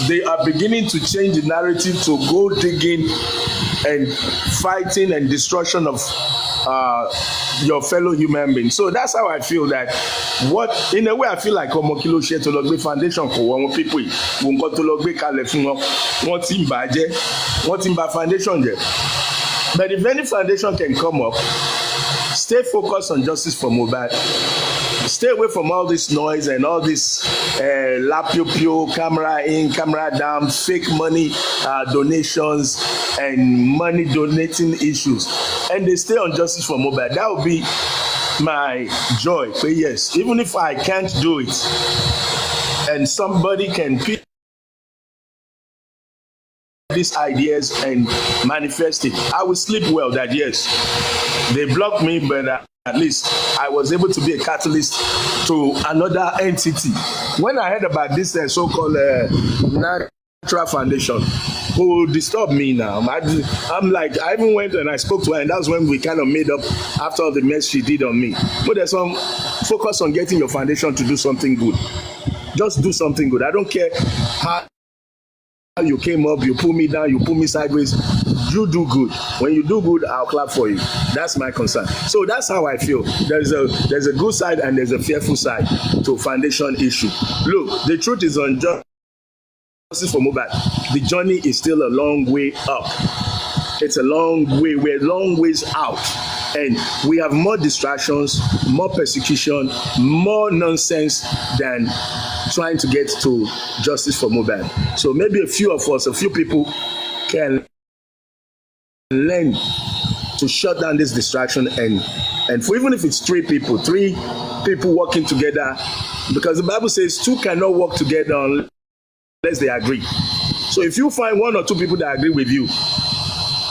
they are beginning to change the narrative to go digging and fighting and destruction of your fellow human beings. So that's how I feel that what, in a way, I feel like Omokilo share to log foundation for one people. We got to log one team budget, one team by foundation there. But if any foundation can come up, stay focused on justice for Mohbad. Stay away from all this noise and all this lapio, camera in, camera down, fake money donations and money donating issues. And they stay on justice for Mohbad. That would be my joy. But yes, even if I can't do it and somebody can pick these ideas and manifest it, I will sleep well that yes, they blocked me, but at least I was able to be a catalyst to another entity. When I heard about this so-called Natural Foundation, who disturbed me now, I'm like, I even went and I spoke to her, and that's when we kind of made up after all the mess she did on me. But there's some focus on getting your foundation to do something good. Just do something good. I don't care how you came up, you pull me down, you pull me sideways. You do good. When you do good, I'll clap for you. That's my concern. So that's how I feel. There's a good side and there's a fearful side to foundation issue. Look, the truth is on justice for Mohbad. The journey is still a long way up. It's a long way. We're a long ways out. And we have more distractions, more persecution, more nonsense than trying to get to justice for Mohbad. So maybe a few of us, a few people can learn to shut down this distraction and for even if it's three people working together, because the Bible says two cannot work together unless they agree. So if you find one or two people that agree with you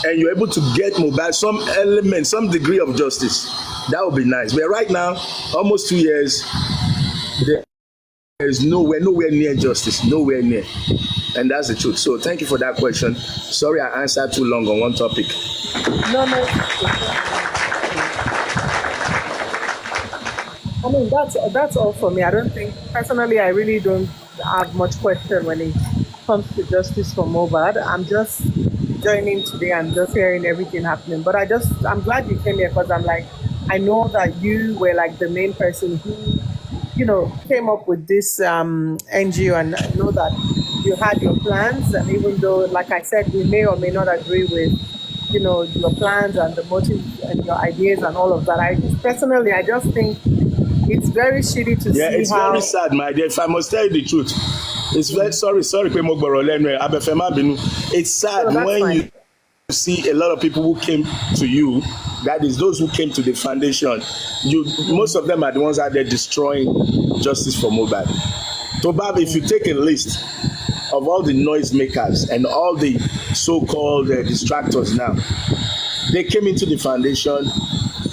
and you're able to get Mohbad some element, some degree of justice, that would be nice. But right now, almost 2 years, there is nowhere near justice, nowhere near. And that's the truth. So thank you for that question. Sorry I answered too long on one topic. No. I mean, that's all for me. I don't think, personally, I really don't have much question when it comes to justice for Mohbad. I'm just joining today and just hearing everything happening. But I'm glad you came here because I'm like, I know that you were like the main person who came up with this NGO, and I know that you had your plans, and even though, like I said, we may or may not agree with, your plans and the motives and your ideas and all of that. I just think it's very shitty to see it's how. very sad, my dear. If I must tell you the truth, it's very sorry, it's sad when you see a lot of people who came to you, that is those who came to the foundation. Most of them are the ones out there destroying justice for Mohbad. Tobab, if you take a list of all the noisemakers and all the so-called distractors now, they came into the foundation,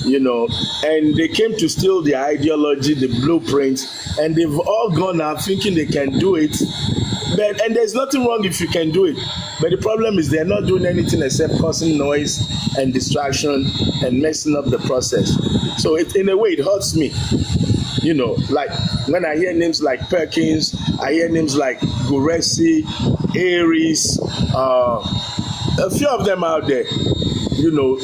and they came to steal the ideology, the blueprint, and they've all gone out thinking they can do it. And there's nothing wrong if you can do it. But the problem is they're not doing anything except causing noise and distraction and messing up the process. So in a way, it hurts me. Like when I hear names like Perkins, I hear names like Guresi, Aries, a few of them out there,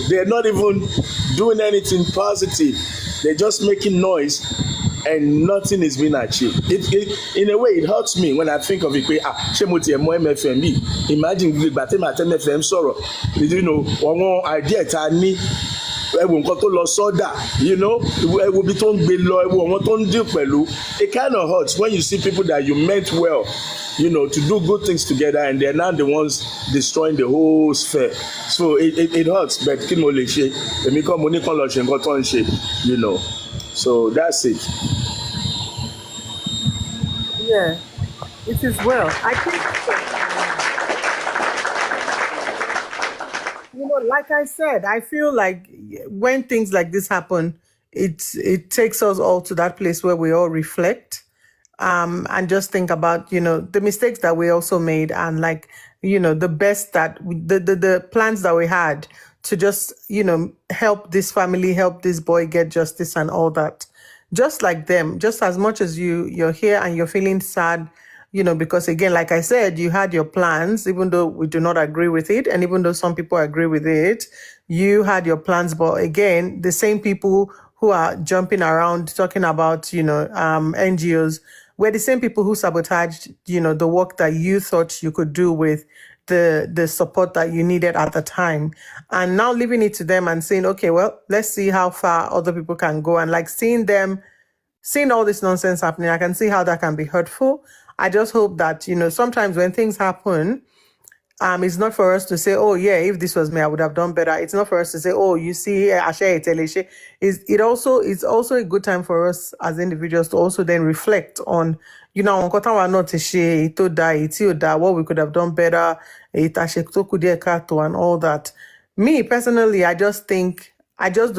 they're not even doing anything positive. They're just making noise and nothing is being achieved. In a way, it hurts me when I think of it. Imagine the MFM sorrow. One idea ẹwọ nǹkan tó lọ sọ́dà ẹwọ bí tó ń gbé lọ ẹwọ àwọn tó ń dín pẹ̀lú. It kind of hurts when you see people that you meant well, to do good things together, and they're now the ones destroying the whole sphere. So it hurts, but kí mo lè ṣe èmi kọ́ mo ní kán lọ ṣe nǹkan tó ń ṣe, so that's it. Yeah, it is well. I think, like I said, I feel like when things like this happen, it takes us all to that place where we all reflect, and just think about, the mistakes that we also made, and the best that the plans that we had to just, help this family, help this boy get justice and all that. Just like them, just as much as you're here and you're feeling sad, because again, like I said, you had your plans, even though we do not agree with it, and even though some people agree with it, you had your plans. But again, the same people who are jumping around talking about, NGOs, were the same people who sabotaged, the work that you thought you could do with the support that you needed at the time, and now leaving it to them and saying, okay, well, let's see how far other people can go, and seeing all this nonsense happening, I can see how that can be hurtful. I just hope that, sometimes when things happen, it's not for us to say, oh yeah, if this was me, I would have done better. It's not for us to say, oh, you see, it's also a good time for us as individuals to also then reflect on, what we could have done better, and all that. Me personally, I just do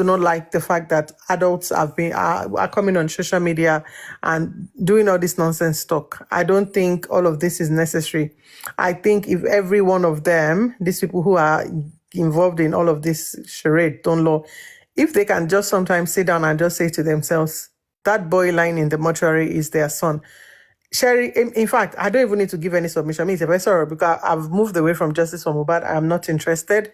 not like the fact that adults are coming on social media and doing all this nonsense talk. I don't think all of this is necessary. I think if every one of them, these people who are involved in all of this charade, don't law, if they can just sometimes sit down and just say to themselves, that boy lying in the mortuary is their son. Sherry, in fact, I don't even need to give any submission. I mean, it's a very sorry, because I've moved away from justice for Mohbad. I am not interested.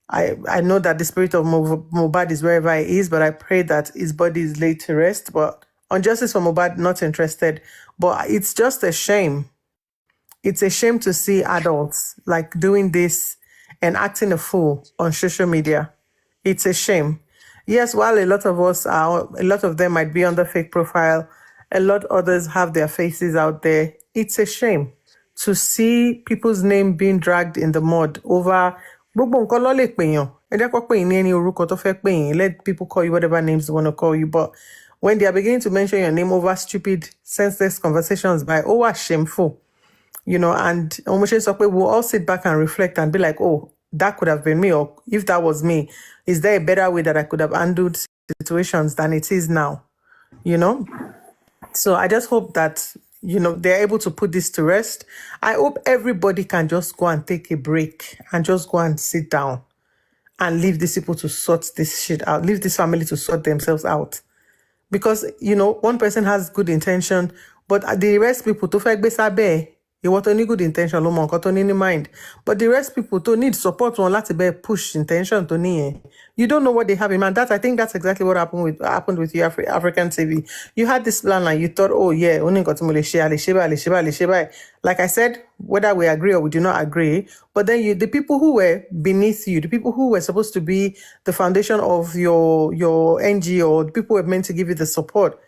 I know that the spirit of Mohbad is wherever he is, but I pray that his body is laid to rest. But on justice for Mohbad, not interested. But it's just a shame. It's a shame to see adults doing this and acting a fool on social media. It's a shame. Yes, while a lot of them might be on the fake profile, a lot others have their faces out there. It's a shame to see people's name being dragged in the mud over. Let people call you whatever names they want to call you, but when they are beginning to mention your name over stupid, senseless conversations shameful, and we'll all sit back and reflect and be like, oh, that could have been me, or if that was me, is there a better way that I could have handled situations than it is now? So I just hope that, they're able to put this to rest. I hope everybody can just go and take a break and just go and sit down and leave these people to sort this shit out. Leave this family to sort themselves out. Because, one person has good intention, but the rest people to fake besabe, You want any good intention, no more in mind. But the rest people to need support one lot to push intention to need. You don't know what they have in mind. I think that's exactly what happened with you African TV. You had this plan and you thought, oh yeah, only got to Malaysia. Like I said, whether we agree or we do not agree, but then the people who were beneath you, the people who were supposed to be the foundation of your NGO, the people who were meant to give you the support,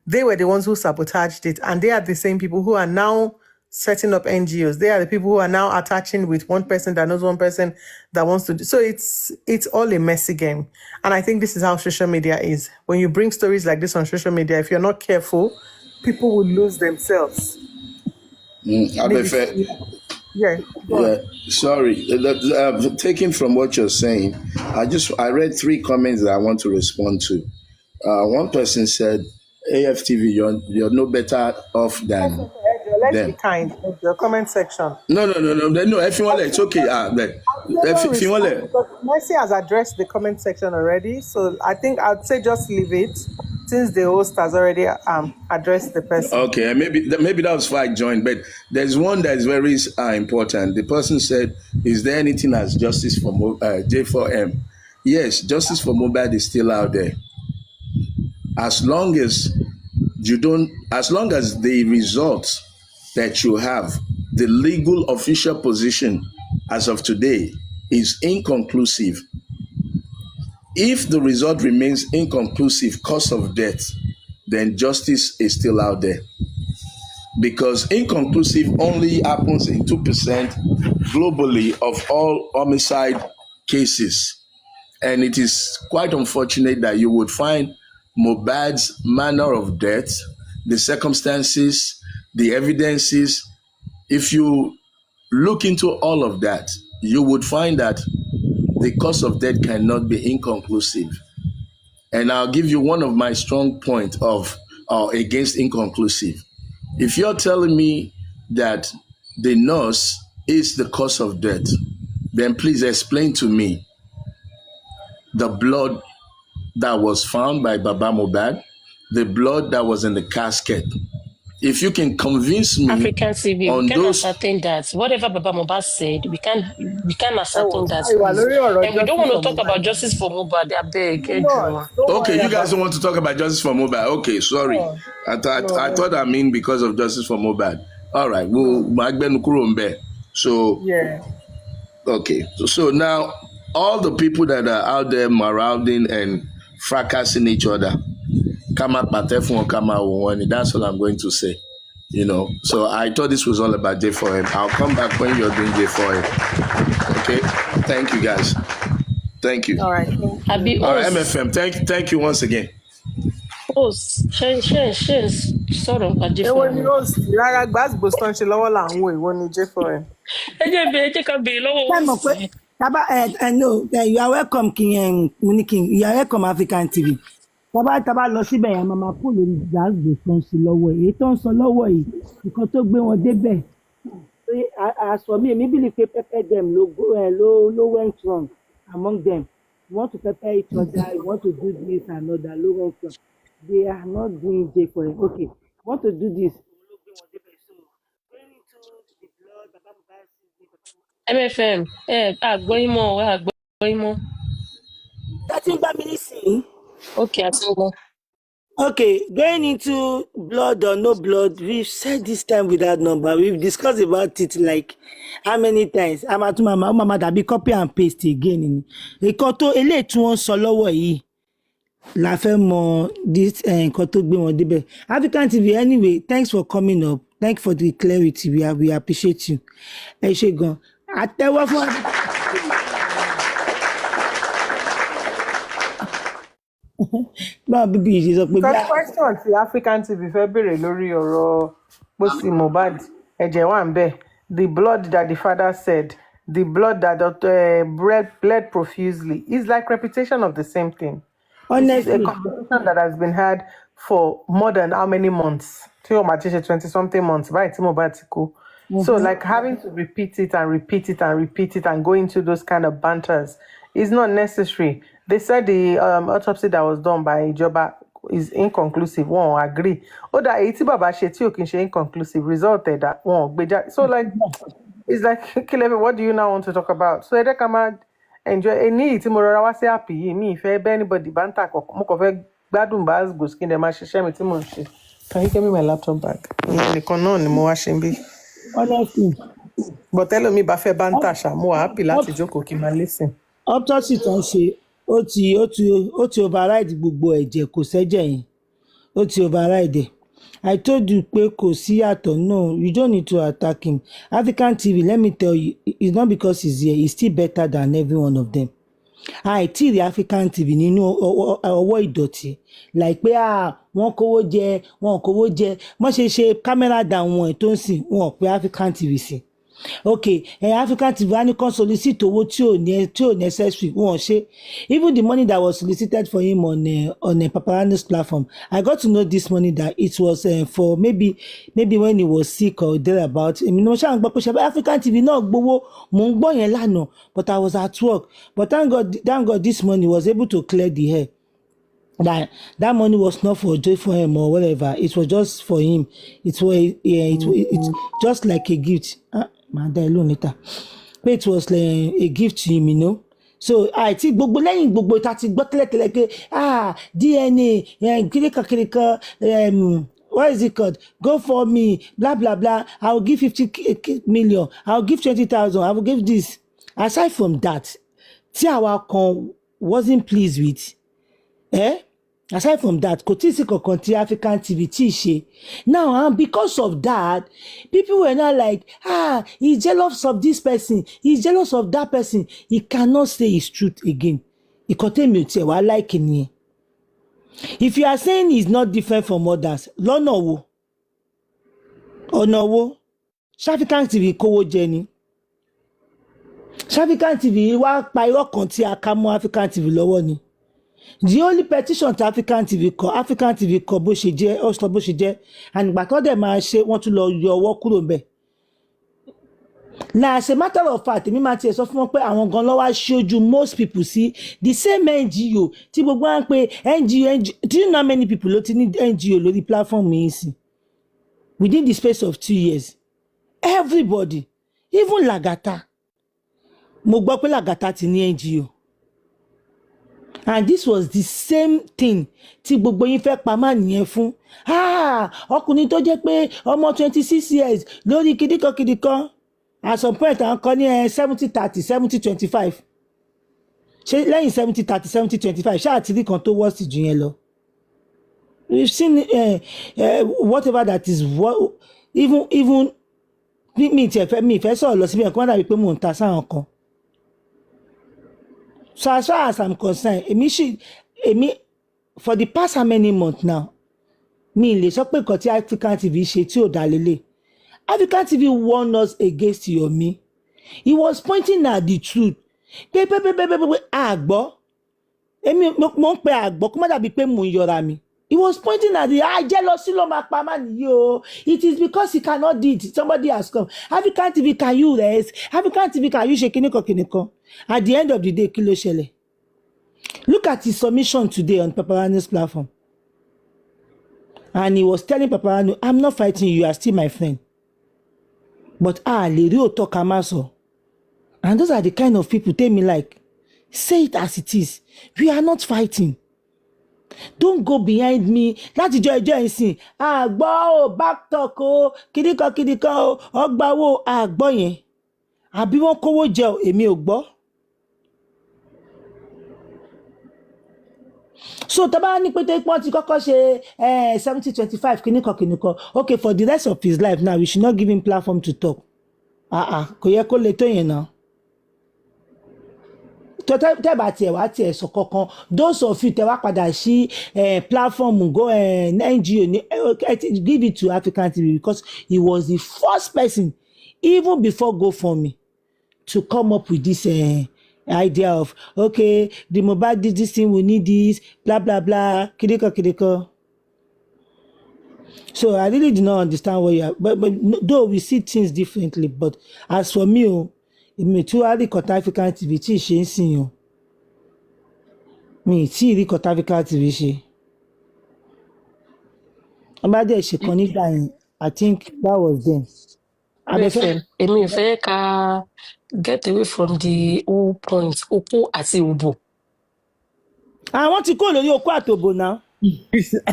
they were the ones who sabotaged it, and they are the same people who are now setting up NGOs. They are the people who are now attaching with one person that knows one person that wants to do. So it's all a messy game. And I think this is how social media is. When you bring stories like this on social media, if you're not careful, people will lose themselves. Yeah. Sorry. Taking from what you're saying, I read 3 comments that I want to respond to. One person said, AFTV, you're no better off than Let's them. be kind. The comment section. No. It's okay. Mercy has addressed the comment section already, so I think I'd say just leave it since the host has already addressed the person. Okay, maybe that was why I joined, but there's one that is very important. The person said, "Is there anything as justice for J4M?" Yes, justice for Mohbad is still out there. As long as the results that you have, the legal official position as of today is inconclusive. If the result remains inconclusive, cause of death, then justice is still out there. Because inconclusive only happens in 2% globally of all homicide cases. And it is quite unfortunate that you would find Mohbad's manner of death, the circumstances, the evidences. If you look into all of that, you would find that the cause of death cannot be inconclusive. And I'll give you one of my strong points against inconclusive. If you're telling me that the nurse is the cause of death, then please explain to me the blood that was found by Baba Mohbad, the blood that was in the casket. If you can convince me African TV, on we can those, ascertain that. Whatever Baba Mohbad said, we can ascertain that, please. And we don't want to talk about justice for Mohbad. I beg. Okay, you guys don't want to talk about justice for Mohbad. Okay, sorry. I thought I mean because of justice for Mohbad. All right, So yeah. Okay, so now all the people that are out there marauding and fracassing each other, that's all I'm going to say. So I thought this was all about J4M. I'll come back when you're doing J4M. Okay, thank you guys. Thank you. All right. All right, MFM. Thank you once again. Sort of a different. No, you are welcome, King. You are welcome, African TV. Tábà lọ síbẹ̀ yẹn máa kó lórí gbàgbé tó ń ṣe lọ́wọ́ yìí. Èyí tó ń sọ lọ́wọ́ yìí, nǹkan tó gbé wọn débẹ̀. Àṣọ mi, èmi believe pé pepper them ló went wrong among them. You want to pepper each other, you want to do this and other, ló went wrong. They are not doing J for it. Okay, you want to do this. MFM, àgbọ̀yìnmọ̀. That's in Bamilisi. Okay, I think. Okay, going into blood or no blood, we've said this time with that number. We've discussed about it like how many times? I'm at mama that be copy and paste again. Ekoto ele tí wọ́n sọ lọ́wọ́ yìí la fẹ́ mọ̀ this Ekoto gbé wọn débẹ̀. African TV, anyway, thanks for coming up. Thanks for the clarity. We appreciate you. Ẹ ṣé gan. Àtẹ́wọ́ fún Because question ti African TV fẹ́ bèrè lórí ọ̀rọ̀ pósí Mohbad ẹ̀jẹ̀ wà ń bẹ̀. The blood that the father said, the blood that bled profusely is like repetition of the same thing. Honestly, it's a conversation that has been had for more than how many months? 20-something months, right? Mohbad ti kú. So like having to repeat it and repeat it and repeat it and go into those kind of banters is not necessary. They said the autopsy that was done by Ijoba is inconclusive. Wọ́n agree. Ó dà èyí tí bàbá ṣe tí ò kì í ṣe inconclusive result ẹ̀ dà wọ́n gbé jáde. So like it's like Kilevi, what do you now want to talk about? So ẹ dẹ́ ká máa enjoy ẹni tí mo rọra wá sí àpì yìí mi ìfẹ́ bẹ́ẹ̀ anybody bá ń tà kọ̀ọ̀kan mo kàn fẹ́ gbádùn bá gòsì dẹ̀ máa ṣiṣẹ́ mi tí mò ń ṣe. Can you give me my laptop back? Nìkan náà ni mo wá ṣe ń bí. Honestly. But ẹlòmíì bá fẹ́ bá ń tà ṣá mo wà happy láti jókòó kí n máa listen. Autopsy tó ń ṣe ó ti override gbogbo ẹ̀jẹ̀ kò sẹ́jẹ̀ yẹn ó ti override. I told you pé kò sí yàtọ̀. No, you don't need to attack him. African TV, let me tell you, it's not because he's here, he's still better than every one of them. Àìtí rí African TV nínú ọwọ́ ìdọ̀tí like pé wọ́n kówó jẹ wọ́n kówó jẹ wọ́n ṣe camera down wọn tó ń sìn wọn pé African TV sí. Okay, African TV wá ní kan solicit owó tí ò necessary wọn ṣe. Even the money that was solicited for him on a Paparazzi's platform, I got to know this morning that it was for maybe when he was sick or thereabout. Èmi ni mo ṣáà ń gbọ́ pé ṣe African TV náà gbowó mò ń gbọ́ yẹn lánàá but I was at work. But thank God this morning was able to clear the air. That money was not for Joy for him or whatever. It was just for him. It's just like a gift. Later. But it was like a gift to him, you know. So I think gbogbo lẹ́yìn gbogbo tá ti gbọ́ tẹ́lẹ̀tẹ́lẹ̀ pé DNA kirika what is it called? Go for me, blah blah blah. I will give 50 million. I will give 20,000. I will give this. Aside from that, tí àwa kan wasn't pleased with. Aside from that, kò tí sí kankan tí African TV tí ṣe. Now, because of that, people were not like, he's jealous of this person, he's jealous of that person. He cannot say his truth again. Ìkọ́tẹ́ mi ò tiẹ̀ wá like ni. If you are saying he's not different from others, lọ́nà wo? Ọ̀nà wo? African TV kówó jẹ ni. African TV wá pa irọ́ kan tí a ká mọ́ African TV lọ́wọ́ ni. The only petition to African TV kọ bó ṣe jẹ́ ọ̀sán bó ṣe jẹ́ and ìgbà tó dẹ̀ máa ṣe wọ́n tún lọ yọ ọwọ́ kúrò ńbẹ̀. Now as a matter of fact èmi máa tiẹ̀ sọ fún wọn pé àwọn gan lọ́wọ́ ṣojú most people sí the same NGO tí gbogbo wọn pé NGO do you know how many people ló ti ní NGO lórí platform yìí sí within the space of 2 years everybody even Lagata mo gbọ́ pé Lagata ti ní NGO. And this was the same thing tí gbogbo yín fẹ́ pa máa nìyẹn fún. Ọkùnrin tó jẹ́ pé ọmọ 26 years lórí kìdíkan at some point àwọn kan ní 70-30 70-25 ṣé lẹ́yìn 70-30 70-25 ṣáà tí rí kan tó worst jù yẹn lọ. We've seen whatever that is even mi ìfẹ́ sọ̀rọ̀ lọ síbi ẹ̀kọ́ dàbí pé mò ń ta sáwọn kan. So as far as I'm concerned, for the past how many months now, mi lè sọ pé nǹkan tí African TV ṣe tí ò dá lélẹ̀. African TV warned us against Yomi. He was pointing at the truth. Pé àgbọ̀. Èmi mo ń pe àgbọ̀ kó má dàbí pé mò ń yọra mi. He was pointing at the jealousy ló máa pa má nìyí o. It is because he cannot do it. Somebody has come. African TV, can you rest? African TV, can you ṣe kíníkan? At the end of the day, kí ló ṣẹlẹ̀? Look at his submission today on Paparazzi's platform. And he was telling Paparazzi, I'm not fighting you, you are still my friend. But lè rí òótọ́ ká má sọ. And those are the kind of people tell me like, say it as it is. We are not fighting. Don't go behind me. Láti jọ ẹjọ́ ìsìn. Àgbọ̀ o, back talk o, kídíkan o, ọgbà wo àgbọ̀ yẹn. Àbí wọ́n kówó jẹ o, èmi ò gbọ́. So taba ní pété pọ́n ti kọ́kọ́ ṣe 70-25 kíníkan. Okay, for the rest of his life now, we should not give him platform to talk. Kò yẹ kó lè tó yẹn náà. Tẹ́bà tiẹ̀ wá tiẹ̀ sọ kankan, those of you tẹ́ wá padà sí platform go NGO give it to African TV because he was the first person even before GoFundMe to come up with this idea of okay, the Mohbad did this thing, we need this, blah blah blah, kidiko. So I really do not understand what you are, but though we see things differently, but as for me, èmi tí wàá rí kọ̀tà African TV tí ṣe ń sìn yàn mi tí rí kọ̀tà African TV ṣe Somebody she connect that. I think that was them. Èmi ò fẹ́ ká get away from the whole point Oko àti Òbò. Àwọn tí kò lórí Oko àtòbò náà.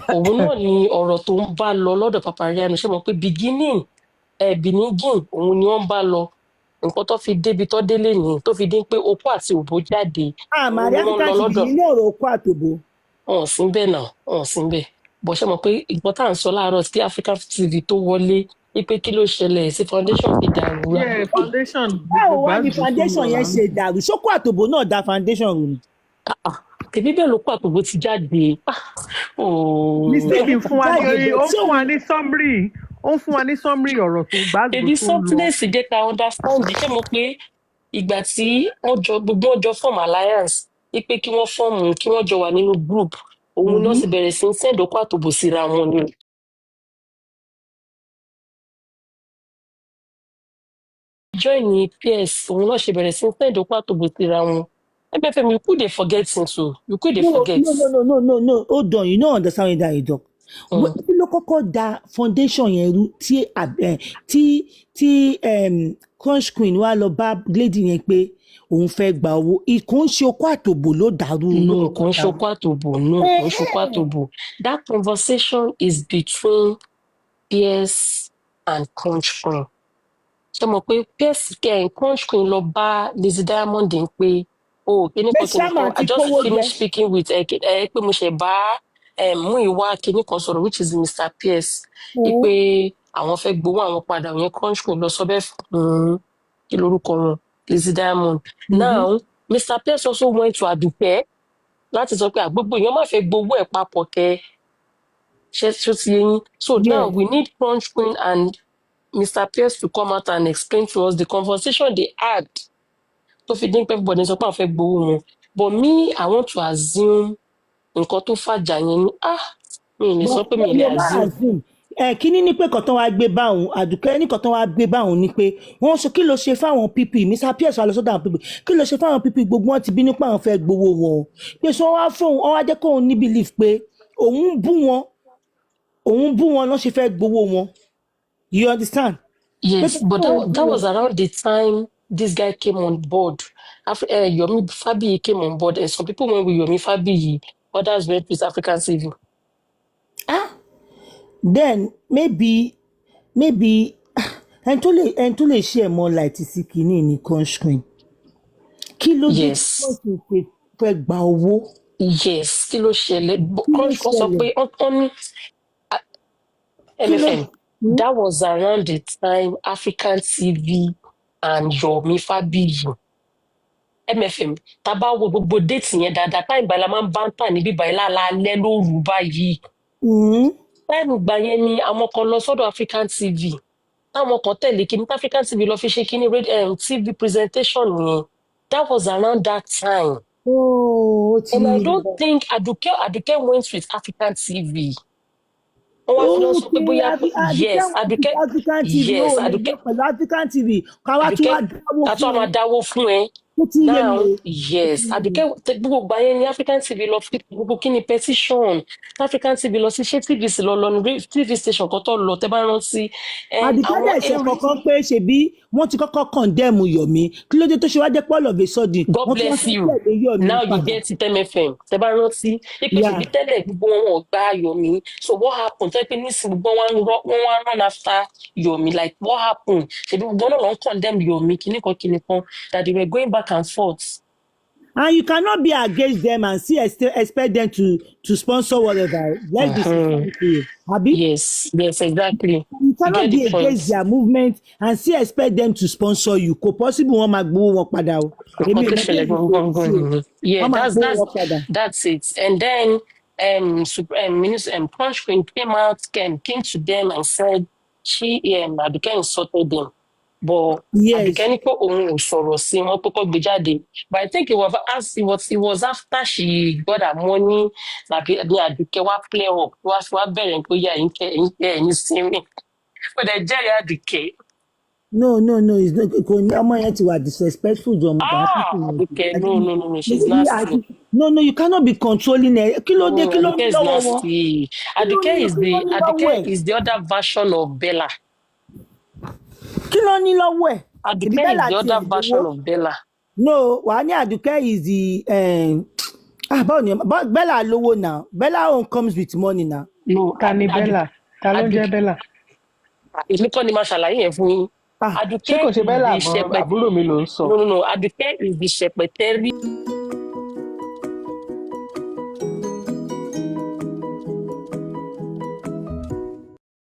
Òun náà ni ọ̀rọ̀ tó ń bá lọ lọ́dọ̀ Papariano ṣé mo pé beginning òun ni wọ́n bá lọ nǹkan tó fi débi tó délé nìyí tó fi dín pé Oko àti Òbò jáde. Màríà African TV nínú ọ̀rọ̀ Oko àtòbò. Wọn sí bẹ́ẹ̀ náà wọn sí bẹ́ẹ̀ bọ̀ ṣé mo pé nǹkan tá à ń sọ láàárọ̀ tí African TV tó wọlé wípé kí ló ṣẹlẹ̀ sí foundation fi dàrú. Báwo wá ní foundation yẹn ṣe dàrú? Ṣókò àtòbò náà da foundation rú ni. Tèmi bẹ́ẹ̀ ló kó àtòbò ti jáde. Mísíkì fún wa ní summary ó ń fún wa ní summary ọ̀rọ̀ tó gbàgbọ́ tó ń lọ. Èdè softness jẹ́ ká understand ṣé mo pé ìgbà tí gbogbo ọjọ́ form alliance wípé kí wọ́n jọ wà nínú group òun náà sì bẹ̀rẹ̀ sí send Oko àtòbò síra wọn ni. Join ní PS òun náà ṣe bẹ̀rẹ̀ sí send Oko àtòbò síra wọn. MFM, you could dey forget things o. You could dey forget. No. Hold on, you no understand that you talk. Kí ló kọ́kọ́ da foundation yẹn rú tí Crunch Queen wá lọ bá lady yẹn pé òun fẹ́ gba owó. Ìkó ń ṣe Oko àtòbò ló dàrú. No, kò ń ṣe Oko àtòbò. That conversation is between PS and Crunch Queen. Ṣé mo pé PS Crunch Queen lọ bá Lizzy Diamond ń pé kìnìkan I just finished speaking with pé mo ṣe bá Múyìwá kìnìkan sọ̀rọ̀ which is Mr. Pierce pé àwọn fẹ́ gbowó àwọn padà yẹn Crunch Queen lọ sọ bẹ́ẹ̀ fún kí lórúkọ wọn Lizzy Diamond. Now Mr. Pierce also went to Aduke láti sọ pé àgbogbo èèyàn má fẹ́ gbowó ẹ̀ papọ̀ kẹ́ ṣé ti yẹn. So now we need Crunch Queen and Mr. Pierce to come out and explain to us the conversation they had. tó fi dín pé everybody sọ pé àwọn fẹ́ gbowó wọn but me I want to assume nǹkan tó fàjà yẹn ni mi ò lè sọ pé mi ò lè assume. Kíní ní pé kọ̀tán wá gbé báwọn Àdùkẹ́ ní kọ̀tán wá gbé báwọn ni pé wọ́n sọ kí ló ṣe fáwọn pp Mr. Pierce wà lọ sọ́dọ̀ àwọn pp kí ló ṣe fáwọn pp gbogbo wọn ti bínú pé àwọn fẹ́ gbowó wọn pé sọ wá fóun wọn wá jẹ́ kóun ní belief pé òun bú wọn lọ́ ṣe fẹ́ gbowó wọn. You understand? Yes, but that was around the time this guy came on board. After Yomi Fabiyi came on board, and some people went with Yomi Fabiyi, others went with African TV. Then maybe and to lè share more light sí kíní ní Crunch Queen. Kí ló dé tí fẹ́ gba owó? Yes, kí ló ṣẹlẹ̀? Crunch Queen sọ pé MFM. That was around the time African TV and Yomi Fabiyi. MFM tá bá wo gbogbo déètì yẹn dáadáa táìmù ìgbà la máa ń bá ń tà níbí báyìí lálẹ́ lóru báyìí. Táìmù ìgbà yẹn ni àwọn kan lọ sọ́dọ̀ African TV táwọn kan tẹ̀lé kíní tí African TV lọ fi ṣe kíní TV presentation yẹn. That was around that time. And I don't think Aduke went with African TV. African TV káwá tún wá dáwó fún ẹ. Now, yes, Aduke gbogbo gbà yẹn ní African TV lọ fi gbogbo kí ni petition African TV lọ sí ṣé TVC lọ ní TV station kan tó lọ tẹ́ bá rántí. Aduke dẹ̀ ṣe kankan pé ṣebí wọ́n ti kọ́kọ́ condemn Yomi kí ló dé tó ṣe wá jẹ́ all of a sudden. God bless you. Now you get it MFM tẹ́ bá rántí ipe ṣèbí tẹ́lẹ̀ gbogbo wọn gba Yomi so what happened tẹ́ pé nísìnyí gbogbo wọn wá run after Yomi like what happened ṣèbí gbogbo náà lọ ń condemn Yomi kíníkan that they were going back and forth. And you cannot be against them and still expect them to sponsor whatever. Let's be sincere. Yes, exactly. You cannot be against their movement and still expect them to sponsor you. Kò possible wọn máa gbowó wọn padà o. Yeah, that's it. And then Minister Crunch Queen came to them and said Aduke insulted them. But Aduke ní pé òun ò sọ̀rọ̀ sí wọn kọ́kọ́ gbé jáde. But I think it was after she got her money ní Aduke wá play up wá bẹ̀rẹ̀ pé yà ẹ̀yìn sinmi. But ẹ jẹ́rìí Aduke No, it's not. Ọmọ yẹn ti wà disrespectful jọ ọmọ Okay, no, she's nasty. No, you cannot be controlling her. Kí ló dé, kí ló ní Aduke is lọ́wọ́ wọn? nasty. Aduke is the other version of Bella. Kí ló ní lọ́wọ́ ẹ̀? Aduke is the other version of Bella. No, wà á ní Aduke is the báwo ni Bella lówó now. Bella own comes with money now. No, ta ni Bella? Ta ló jẹ́ Bella? Èmi kọ́ ni máa ṣàlàyé yẹn fún yín. Aduke ṣé kò ṣe Bella is the àbúrò mi ló ń sọ? No, Aduke is the ṣẹpẹtẹrí.